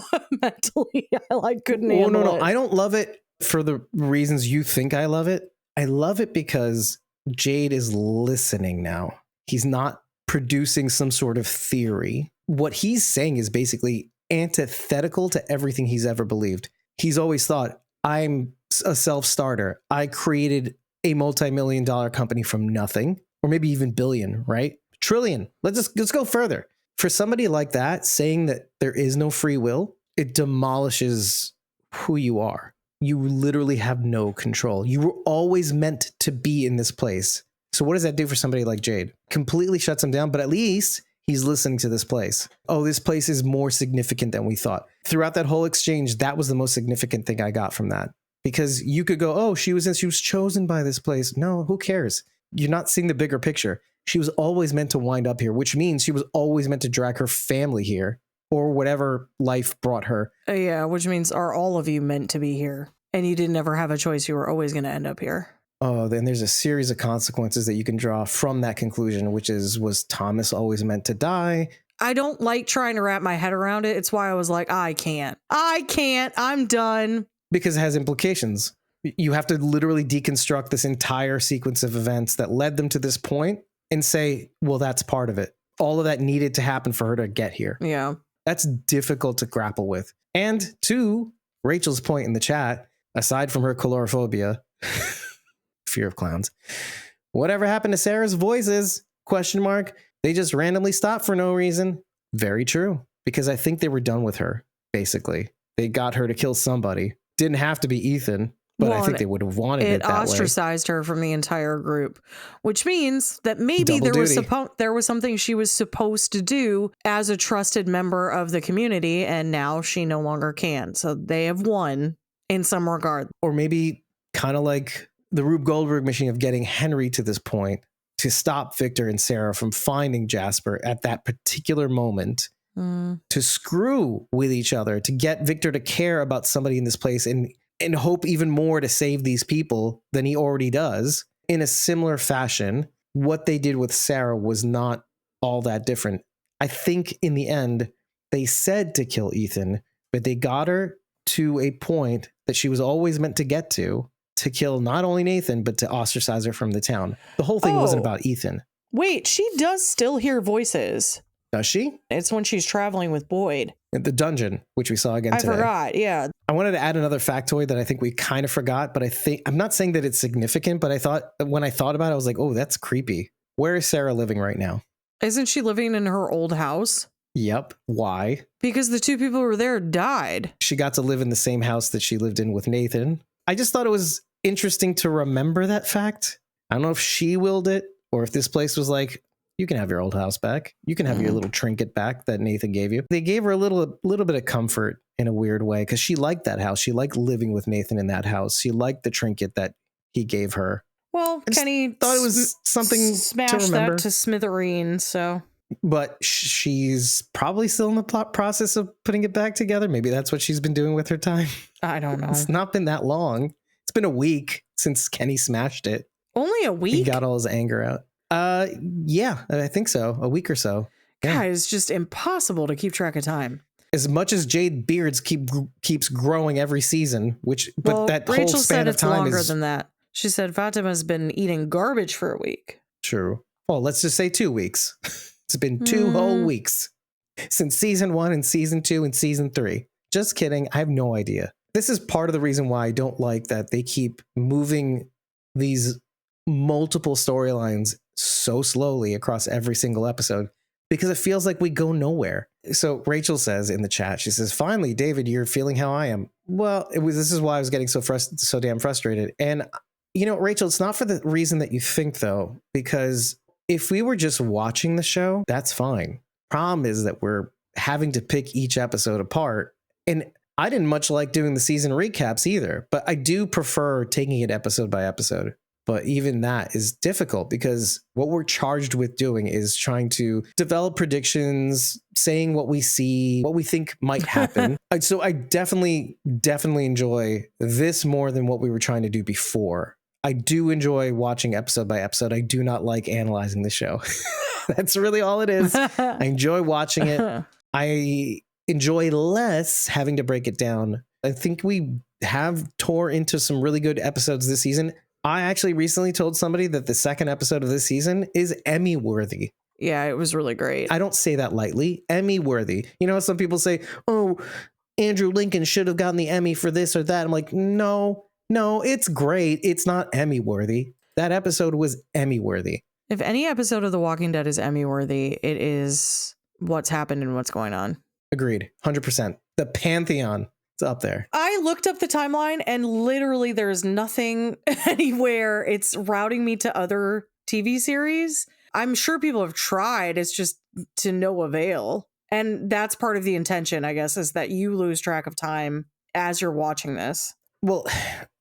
mentally. I like couldn't Well, handle no, it. I don't love it for the reasons you think I love it. I love it because Jade is listening now. He's not producing some sort of theory. What he's saying is basically antithetical to everything he's ever believed. He's always thought, I'm a self-starter. I created a multi-million-dollar company from nothing, or maybe even billion, right? Trillion. Let's go further. For somebody like that, saying that there is no free will, it demolishes who you are. You literally have no control. You were always meant to be in this place. So what does that do for somebody like Jade? Completely shuts him down, but at least he's listening to this place. Oh, this place is more significant than we thought. Throughout that whole exchange, that was the most significant thing I got from that. Because you could go, oh, she was chosen by this place. No, who cares? You're not seeing the bigger picture. She was always meant to wind up here, which means she was always meant to drag her family here, or whatever life brought her. Yeah, which means are all of you meant to be here? And you didn't ever have a choice. You were always going to end up here. Oh, then there's a series of consequences that you can draw from that conclusion, which is, was Thomas always meant to die? I don't like trying to wrap my head around it. It's why I was like, I can't. I'm done. Because it has implications. You have to literally deconstruct this entire sequence of events that led them to this point and say, well, that's part of it. All of that needed to happen for her to get here. Yeah. That's difficult to grapple with. And to Rachel's point in the chat, aside from her colorophobia, fear of clowns, whatever happened to Sarah's voices? ? They just randomly stopped for no reason. Very true. Because I think they were done with her, basically. They got her to kill somebody. Didn't have to be Ethan, but I think they would have wanted it that way. It ostracized her from the entire group, which means that maybe Double there was something she was supposed to do as a trusted member of the community, and now she no longer can. So they have won in some regard. Or maybe kind of like the Rube Goldberg machine of getting Henry to this point to stop Victor and Sarah from finding Jasper at that particular moment. To screw with each other, to get Victor to care about somebody in this place and hope even more to save these people than he already does. In a similar fashion, what they did with Sarah was not all that different. I think in the end, they said to kill Ethan, but they got her to a point that she was always meant to get to kill not only Nathan, but to ostracize her from the town. The whole thing wasn't about Ethan. Wait, she does still hear voices. Does she? It's when she's traveling with Boyd. At the dungeon, which we saw again today. I forgot, yeah. I wanted to add another factoid that I think we kind of forgot, but I'm not saying that it's significant, but when I thought about it, I was like, oh, that's creepy. Where is Sarah living right now? Isn't she living in her old house? Yep. Why? Because the two people who were there died. She got to live in the same house that she lived in with Nathan. I just thought it was interesting to remember that fact. I don't know if she willed it or if this place was like, you can have your old house back. You can have your little trinket back that Nathan gave you. They gave her a little bit of comfort in a weird way because she liked that house. She liked living with Nathan in that house. She liked the trinket that he gave her. Well, Kenny thought it was something smashed to remember. That to smithereens, so. But she's probably still in the process of putting it back together. Maybe that's what she's been doing with her time. I don't know. It's not been that long. It's been a week since Kenny smashed it. Only a week? He got all his anger out. Yeah, I think so. A week or so. Yeah. God, it's just impossible to keep track of time. As much as Jade Beards keeps growing every season, that Rachel whole span said of it's time longer is than that. She said Fatima's been eating garbage for a week. True. Well, let's just say 2 weeks. It's been 2 whole weeks since season 1 and season 2 and season 3. Just kidding. I have no idea. This is part of the reason why I don't like that they keep moving these multiple storylines so slowly across every single episode, because it feels like we go nowhere. So Rachel says in the chat, she says, finally, David, you're feeling how I am. Well, this is why I was getting so damn frustrated. And Rachel, it's not for the reason that you think though, because if we were just watching the show, that's fine. Problem is that we're having to pick each episode apart. And I didn't much like doing the season recaps either, but I do prefer taking it episode by episode. But even that is difficult because what we're charged with doing is trying to develop predictions, saying what we see, what we think might happen. So I definitely enjoy this more than what we were trying to do before. I do enjoy watching episode by episode. I do not like analyzing the show. That's really all it is. I enjoy watching it. I enjoy less having to break it down. I think we have tore into some really good episodes this season. I actually recently told somebody that the second episode of this season is Emmy worthy. Yeah, it was really great. I don't say that lightly. Emmy worthy. You know, some people say, oh, Andrew Lincoln should have gotten the Emmy for this or that. I'm like, no, it's great. It's not Emmy worthy. That episode was Emmy worthy. If any episode of The Walking Dead is Emmy worthy, it is what's happened and what's going on. Agreed. 100%. The Pantheon. It's up there. I looked up the timeline and literally there's nothing anywhere. It's routing me to other TV series. I'm sure people have tried. It's just to no avail. And that's part of the intention, I guess, is that you lose track of time as you're watching this. Well,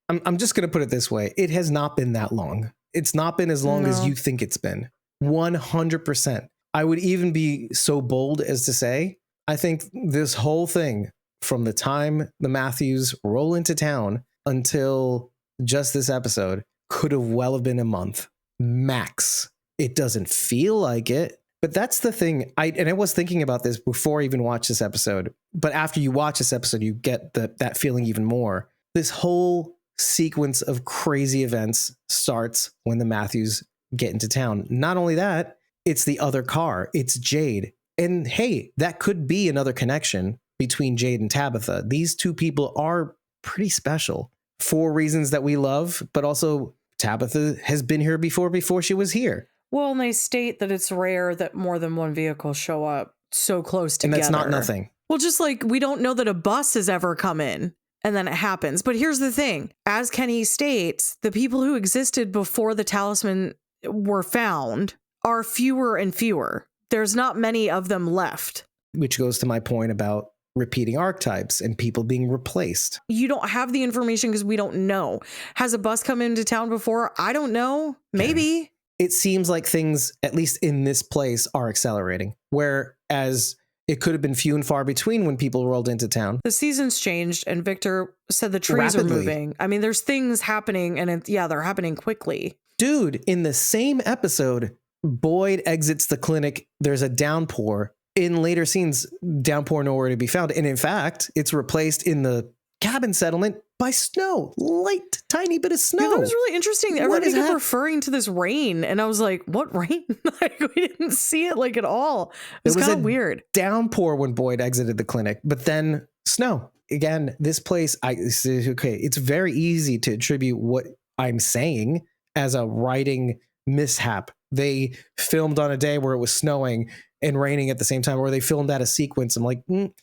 I'm just going to put it this way. It has not been that long. It's not been as long as you think it's been. 100%. I would even be so bold as to say, I think this whole thing from the time the Matthews roll into town until just this episode could have well have been a month max. It doesn't feel like it, but that's the thing. I was thinking about this before I even watched this episode, but after you watch this episode, you get that feeling even more. This whole sequence of crazy events starts when the Matthews get into town. Not only that, it's the other car. It's Jade. And hey, that could be another connection between Jade and Tabitha. These two people are pretty special for reasons that we love, but also Tabitha has been here before she was here. Well, and they state that it's rare that more than one vehicle show up so close together. And that's not nothing. Well, just like we don't know that a bus has ever come in and then it happens. But here's the thing. As Kenny states, the people who existed before the talisman were found are fewer and fewer. There's not many of them left. Which goes to my point about repeating archetypes and people being replaced. You don't have the information because we don't know. Has a bus come into town before? I don't know. Maybe. It seems like things, at least in this place, are accelerating. Whereas it could have been few and far between when people rolled into town. The season's changed, and Victor said the trees are moving. I mean, there's things happening, and they're happening quickly. Dude, in the same episode, Boyd exits the clinic. There's a downpour. In later scenes, downpour nowhere to be found. And in fact, it's replaced in the cabin settlement by snow. Light, tiny bit of snow. Yeah, that was really interesting. Everybody kept referring to this rain. And I was like, what rain? Like, we didn't see it like at all. It was kind of weird. Downpour when Boyd exited the clinic, but then snow. Again, this place, okay, it's very easy to attribute what I'm saying as a writing mishap. They filmed on a day where it was snowing and raining at the same time, or they filmed out a sequence. I'm like, no,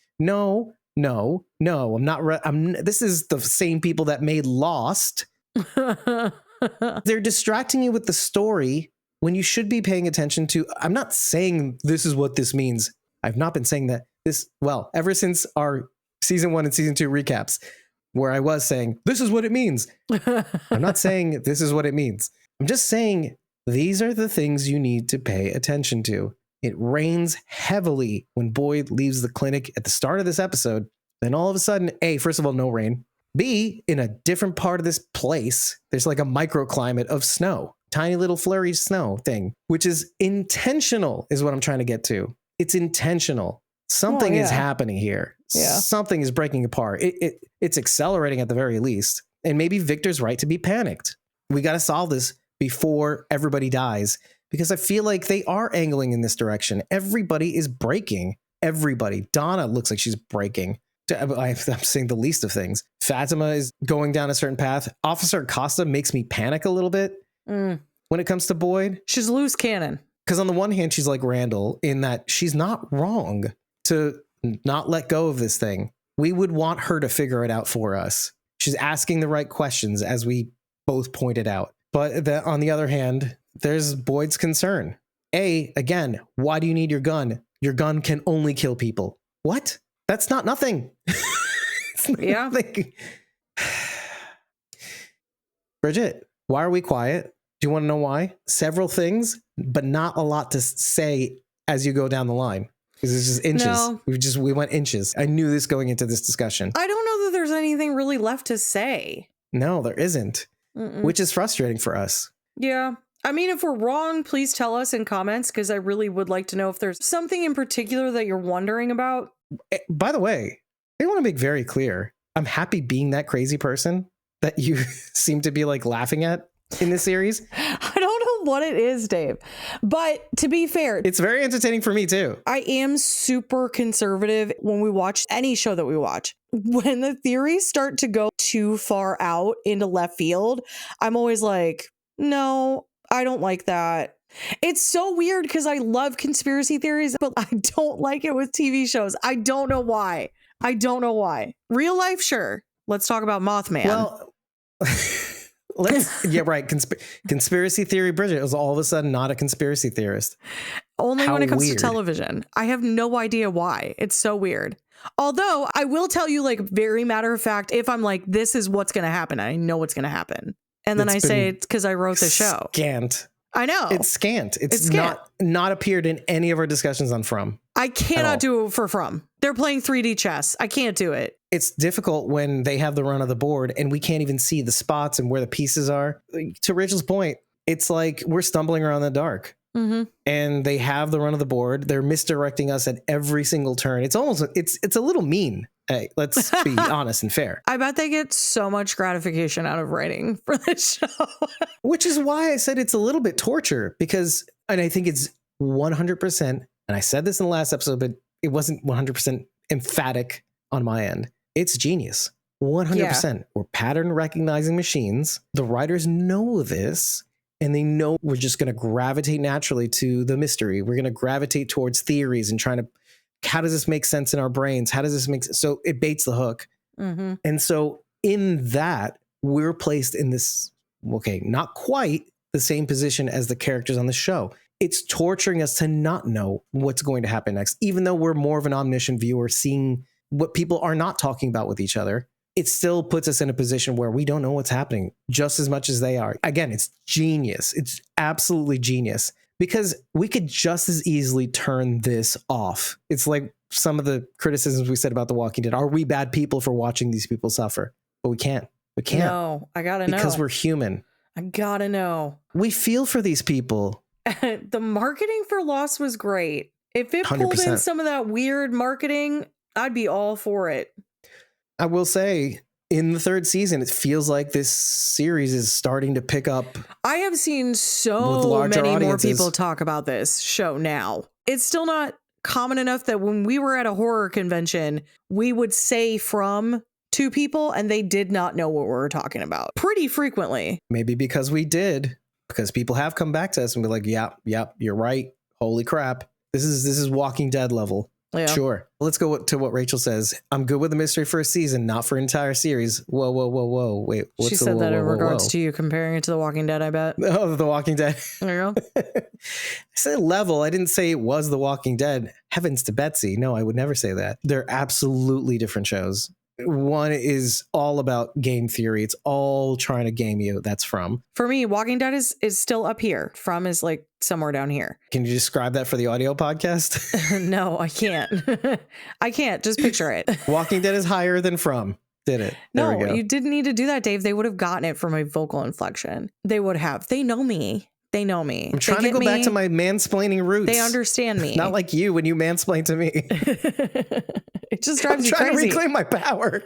I'm not. This is the same people that made Lost. They're distracting you with the story when you should be paying attention to. I'm not saying this is what this means. I've not been saying that ever since our season 1 and season 2 recaps, where I was saying, this is what it means. I'm not saying this is what it means. I'm just saying these are the things you need to pay attention to. It rains heavily when Boyd leaves the clinic at the start of this episode. Then all of a sudden, A, first of all, no rain. B, in a different part of this place, there's like a microclimate of snow. Tiny little flurry snow thing, which is intentional, is what I'm trying to get to. It's intentional. Something is happening here. Yeah. Something is breaking apart. It's accelerating at the very least. And maybe Victor's right to be panicked. We got to solve this before everybody dies, because I feel like they are angling in this direction. Everybody is breaking. Everybody. Donna looks like she's breaking. I'm saying the least of things. Fatima is going down a certain path. Officer Acosta makes me panic a little bit when it comes to Boyd. She's a loose cannon. Because on the one hand, she's like Randall in that she's not wrong to not let go of this thing. We would want her to figure it out for us. She's asking the right questions, as we both pointed out. But on the other hand, there's Boyd's concern. Again, why do you need your gun? Your gun can only kill people. What? That's not nothing. Nothing. Bridget, why are we quiet? Do you want to know why? Several things, but not a lot to say as you go down the line. Because it's just inches. No. We went inches. I knew this going into this discussion. I don't know that there's anything really left to say. No, there isn't. which is frustrating for us. Yeah. I mean, if we're wrong, please tell us in comments, because I really would like to know if there's something in particular that you're wondering about. By the way, I want to make very clear, I'm happy being that crazy person that you seem to be like laughing at in this series. I don't know what it is, Dave. But to be fair, It's very entertaining for me too. I am super conservative when we watch any show that we watch. When the theories start to go too far out into left field, I'm always like, no, I don't like that. It's so weird because I love conspiracy theories, but I don't like it with TV shows. I don't know why. I don't know why. Real life, sure. Let's talk about Mothman. Well, yeah, right. Conspiracy theory Bridget was all of a sudden not a conspiracy theorist. Only How when it comes weird. to television. I have no idea why. It's so weird. Although I will tell you, like, very matter of fact, if I'm like, this is what's going to happen, I know what's going to happen. And then It's I say been it's because I wrote the show. Scant. I know. It's scant. It's scant. not appeared in any of our discussions on From. I all. cannot do it for From. They're playing 3D chess. I can't do it. It's difficult when they have the run of the board and we can't even see the spots and where the pieces are. To Rachel's point, it's like we're stumbling around in the dark. Mm-hmm. And they have the run of the board. They're misdirecting us at every single turn. It's almost it's a little mean. Hey, let's be honest and fair. I bet they get so much gratification out of writing for this show. Which is why I said it's a little bit torture because, and I think it's 100%. And I said this in the last episode, but it wasn't 100% emphatic on my end. It's genius. 100%. We're pattern recognizing machines. The writers know this. And they know we're just going to gravitate naturally to the mystery. We're going to gravitate towards theories and trying to, how does this make sense in our brains? How does this make sense? So it baits the hook. Mm-hmm. And so in that, we're placed in this, okay, not quite the same position as the characters on the show. It's torturing us to not know what's going to happen next, even though we're more of an omniscient viewer seeing what people are not talking about with each other. It still puts us in a position where we don't know what's happening just as much as they are. Again, it's genius. It's absolutely genius because we could just as easily turn this off. It's like some of the criticisms we said about The Walking Dead. Are we bad people for watching these people suffer? But we can't. We can't. No, I gotta know. Because we're human. I gotta know. We feel for these people. The marketing for Lost was great. If it pulled in 100%. some of that weird marketing, I'd be all for it. I will say, in the third season, it feels like this series is starting to pick up. I have seen With so larger many more audiences. people talk about this show now. It's still not common enough that when we were at a horror convention, we would say From to people and they did not know what we were talking about pretty frequently. Maybe because we did, because people have come back to us and be like, yep, you're right. Holy crap. This is Walking Dead level. Yeah. Sure. Let's go to what Rachel says. I'm good with the mystery for a season, not for an entire series. Whoa. Wait, what's She the said that in whoa, regards whoa? to you comparing it to The Walking Dead, I bet. Oh, The Walking Dead. There you go. I said level. I didn't say it was The Walking Dead. Heavens to Betsy. No, I would never say that. They're absolutely different shows. One is all about game theory. It's all trying to game you. That's From. For me, Walking Dead is still up here. From is like somewhere down here. Can you describe that for the audio podcast? No, I can't. I can't. Just picture it. Walking Dead is higher than From. Did it? There we No, go. you didn't need to do that, Dave. They would have gotten it from my vocal inflection. They would have. They know me. They know me. I'm trying to go back to my mansplaining roots. They understand me. Not like you when you mansplain to me. It just I'm drives you trying crazy. to reclaim my power.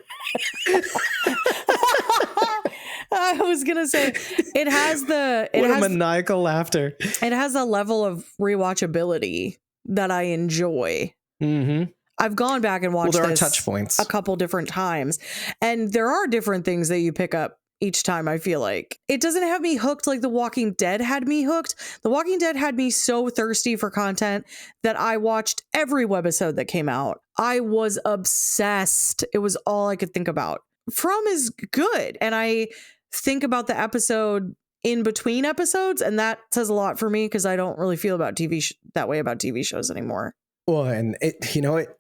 I was gonna say it has the What a maniacal laughter. it has a level of rewatchability that I enjoy. Mm-hmm. I've gone back and Well, watched there are this touch points. a couple different times, and there are different things that you pick up each time. I feel like it doesn't have me hooked like The Walking Dead had me hooked. The Walking Dead had me so thirsty for content that I watched every webisode that came out. I was obsessed. It was all I could think about. From is good, and I think about the episode in between episodes, and that says a lot for me because I don't really feel about that way about TV shows anymore. Well, and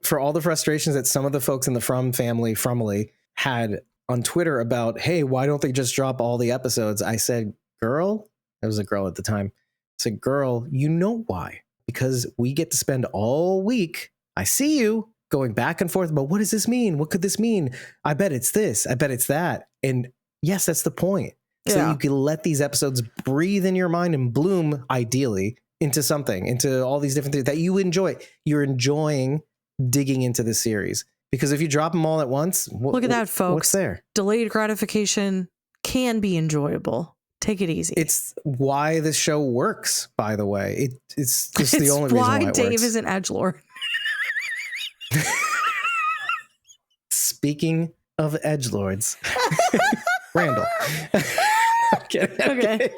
for all the frustrations that some of the folks in the From family had on Twitter about, hey, why don't they just drop all the episodes? I said, girl, I was a girl at the time. I said, girl, you know why? Because we get to spend all week. I see you going back and forth about what does this mean? What could this mean? I bet it's this. I bet it's that. And yes, that's the point. so that Yeah. you can let these episodes breathe in your mind and bloom, ideally, into something, into all these different things that you enjoy. You're enjoying digging into the series, because if you drop them all at once, Look at that, folks. What's there? Delayed gratification can be enjoyable. Take it easy. It's why this show works, by the way. It's just the It's only reason why it Dave works. is an edgelord. Speaking of edgelords, Randall. I'm kidding. Okay.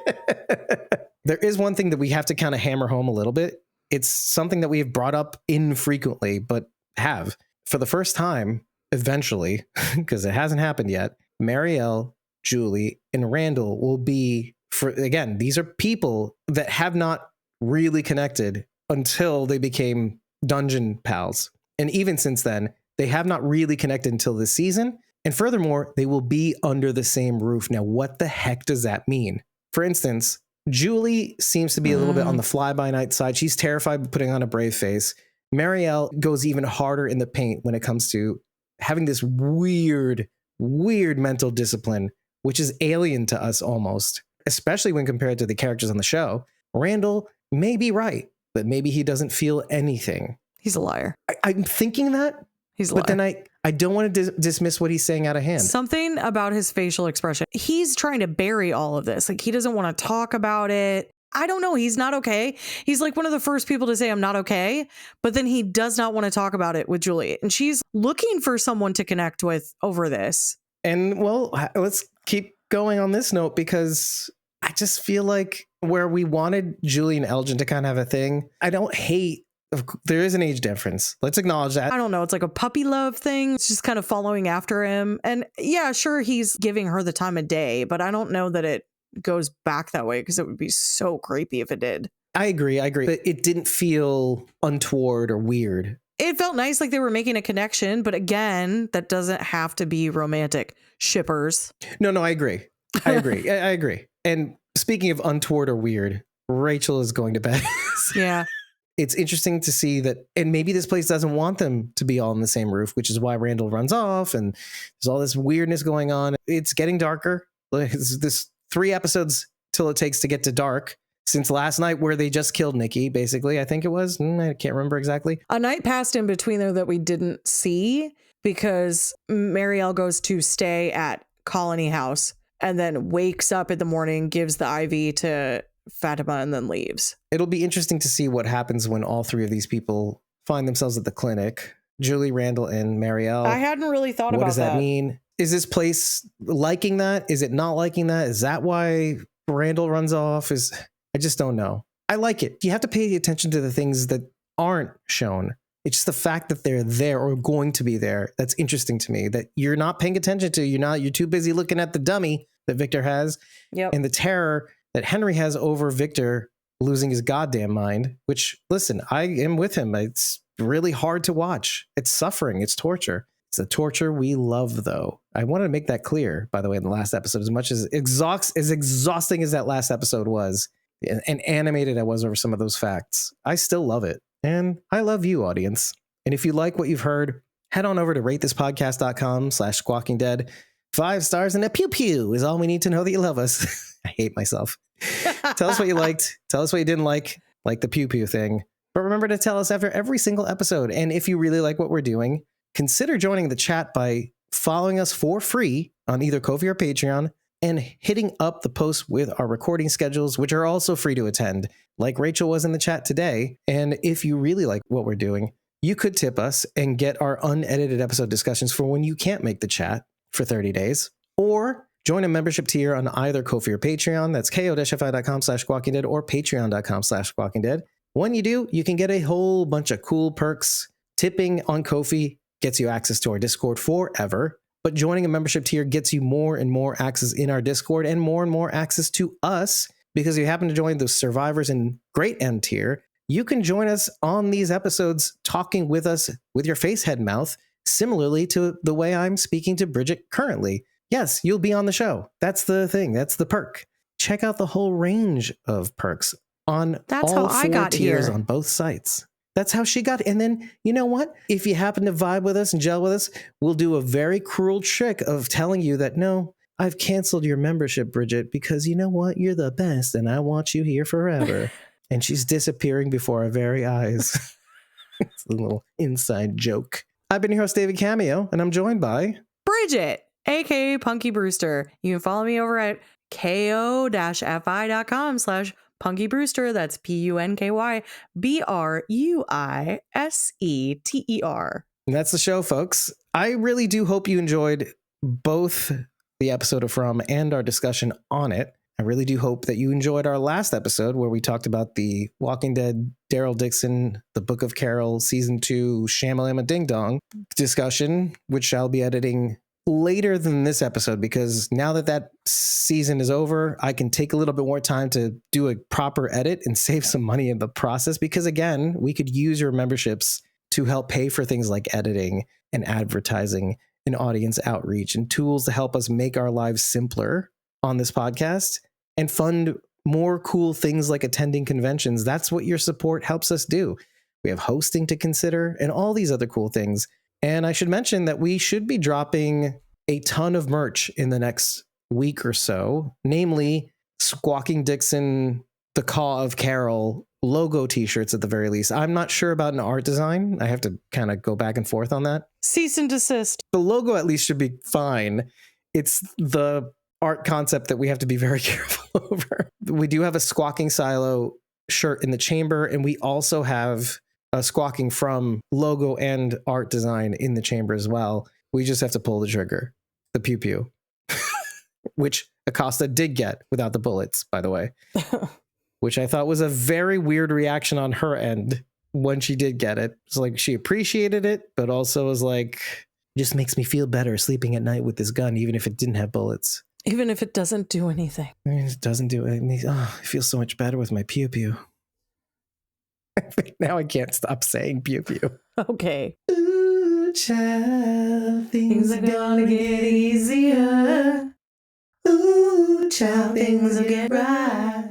There is one thing that we have to kind of hammer home a little bit. It's something that we have brought up infrequently, but have for the first time eventually, because it hasn't happened yet. Marielle, Julie, and Randall will be, for again, these are people that have not really connected until they became dungeon pals. And even since then, they have not really connected until this season. And furthermore, they will be under the same roof. Now, what the heck does that mean? For instance, Julie seems to be a little bit on the fly-by-night side. She's terrified of putting on a brave face. Marielle goes even harder in the paint when it comes to having this weird mental discipline, which is alien to us almost, especially when compared to the characters on the show. Randall may be right, but maybe he doesn't feel anything. He's a liar. I'm thinking that, He's a liar. but then I don't want to dismiss what he's saying out of hand. Something about his facial expression. He's trying to bury all of this. Like, he doesn't want to talk about it. I don't know. He's not okay. He's like one of the first people to say, I'm not okay. But then he does not want to talk about it with Julie. And she's looking for someone to connect with over this. And well, let's keep going on this note, because I just feel like where we wanted Julie and Elgin to kind of have a thing, I don't hate. There is an age difference. Let's acknowledge that. I don't know. It's like a puppy love thing. It's just kind of following after him. And yeah, sure, he's giving her the time of day, but I don't know that it goes back that way, because it would be so creepy if it did. I agree. But it didn't feel untoward or weird. It felt nice, like they were making a connection. But again, that doesn't have to be romantic. Shippers. No, I agree. I agree. And speaking of untoward or weird, Rachel is going to bed. Yeah. It's interesting to see that, and maybe this place doesn't want them to be all on the same roof, which is why Randall runs off, and there's all this weirdness going on. It's getting darker. It's this 3 episodes till it takes to get to dark since last night, where they just killed Nikki, basically. I think it was. I can't remember exactly. A night passed in between there that we didn't see, because Marielle goes to stay at Colony House and then wakes up in the morning, gives the IV to Fatima, and then leaves. It'll be interesting to see what happens when all 3 of these people find themselves at the clinic. Julie, Randall, and Marielle. I hadn't really thought about that. What does that mean? Is this place liking that? Is it not liking that? Is that why Randall runs off? I just don't know. I like it. You have to pay attention to the things that aren't shown. It's just the fact that they're there or going to be there that's interesting to me, that you're not paying attention to. You're too busy looking at the dummy that Victor has, and the terror that Henry has over Victor losing his goddamn mind, which, listen, I am with him. It's really hard to watch. It's suffering. It's torture. It's the torture we love, though. I wanted to make that clear, by the way, in the last episode, as much as exhausting as that last episode was, and animated I was over some of those facts, I still love it. And I love you, audience. And if you like what you've heard, head on over to ratethispodcast.com/squawkingdead. 5 stars and a pew pew is all we need to know that you love us. I hate myself. Tell us what you liked. Tell us what you didn't like the pew pew thing. But remember to tell us after every single episode. And if you really like what we're doing, consider joining the chat by following us for free on either Ko-fi or Patreon, and hitting up the posts with our recording schedules, which are also free to attend, like Rachel was in the chat today. And if you really like what we're doing, you could tip us and get our unedited episode discussions for when you can't make the chat for 30 days. Or join a membership tier on either Ko-fi or Patreon. That's ko-fi.com/squawkingdead or patreon.com/squawkingdead. When you do, you can get a whole bunch of cool perks. Tipping on Ko-fi gets you access to our Discord forever, but joining a membership tier gets you more and more access in our Discord and more access to us, because if you happen to join the Survivors and Great End tier, you can join us on these episodes talking with us with your face, head, mouth, similarly to the way I'm speaking to Bridget currently. Yes, you'll be on the show. That's the thing. That's the perk. Check out the whole range of perks on all 4 tiers on both sites. That's how she got. And then, you know what? If you happen to vibe with us and gel with us, we'll do a very cruel trick of telling you that, no, I've canceled your membership, Bridget, because you know what? You're the best and I want you here forever. And she's disappearing before our very eyes. It's a little inside joke. I've been your host, David Cameo, and I'm joined by Bridget, aka Punky Brewster. You can follow me over at ko-fi.com/Punky Brewster. That's PUNKYBRUISETER. And that's the show, folks. I really do hope you enjoyed both the episode of From and our discussion on it. I really do hope that you enjoyed our last episode where we talked about the Walking Dead, Daryl Dixon, The Book of Carol, Season 2, Shamalama Ding Dong discussion, which I'll be editing later than this episode because now that that season is over, I can take a little bit more time to do a proper edit and save some money in the process because, again, we could use your memberships to help pay for things like editing and advertising and audience outreach and tools to help us make our lives simpler on this podcast and fund more cool things like attending conventions. That's what your support helps us do. We have hosting to consider and all these other cool things. And I should mention that we should be dropping a ton of merch in the next week or so, namely Squawking Dixon, The Caw of Carol logo t-shirts at the very least. I'm not sure about an art design. I have to kind of go back and forth on that. Cease and desist. The logo at least should be fine. It's the art concept that we have to be very careful over. We do have a Squawking Silo shirt in the chamber, and we also have a Squawking From logo and art design in the chamber as well. We just have to pull the trigger, the pew pew, which Acosta did get without the bullets, by the way, which I thought was a very weird reaction on her end when she did get it. It's like she appreciated it, but also was like, just makes me feel better sleeping at night with this gun, even if it didn't have bullets. Even if it doesn't do anything. I mean, it doesn't do it. I feel so much better with my pew pew. Now I can't stop saying pew pew. Okay. Ooh, child, things are gonna get easier. Ooh, child, things will get right.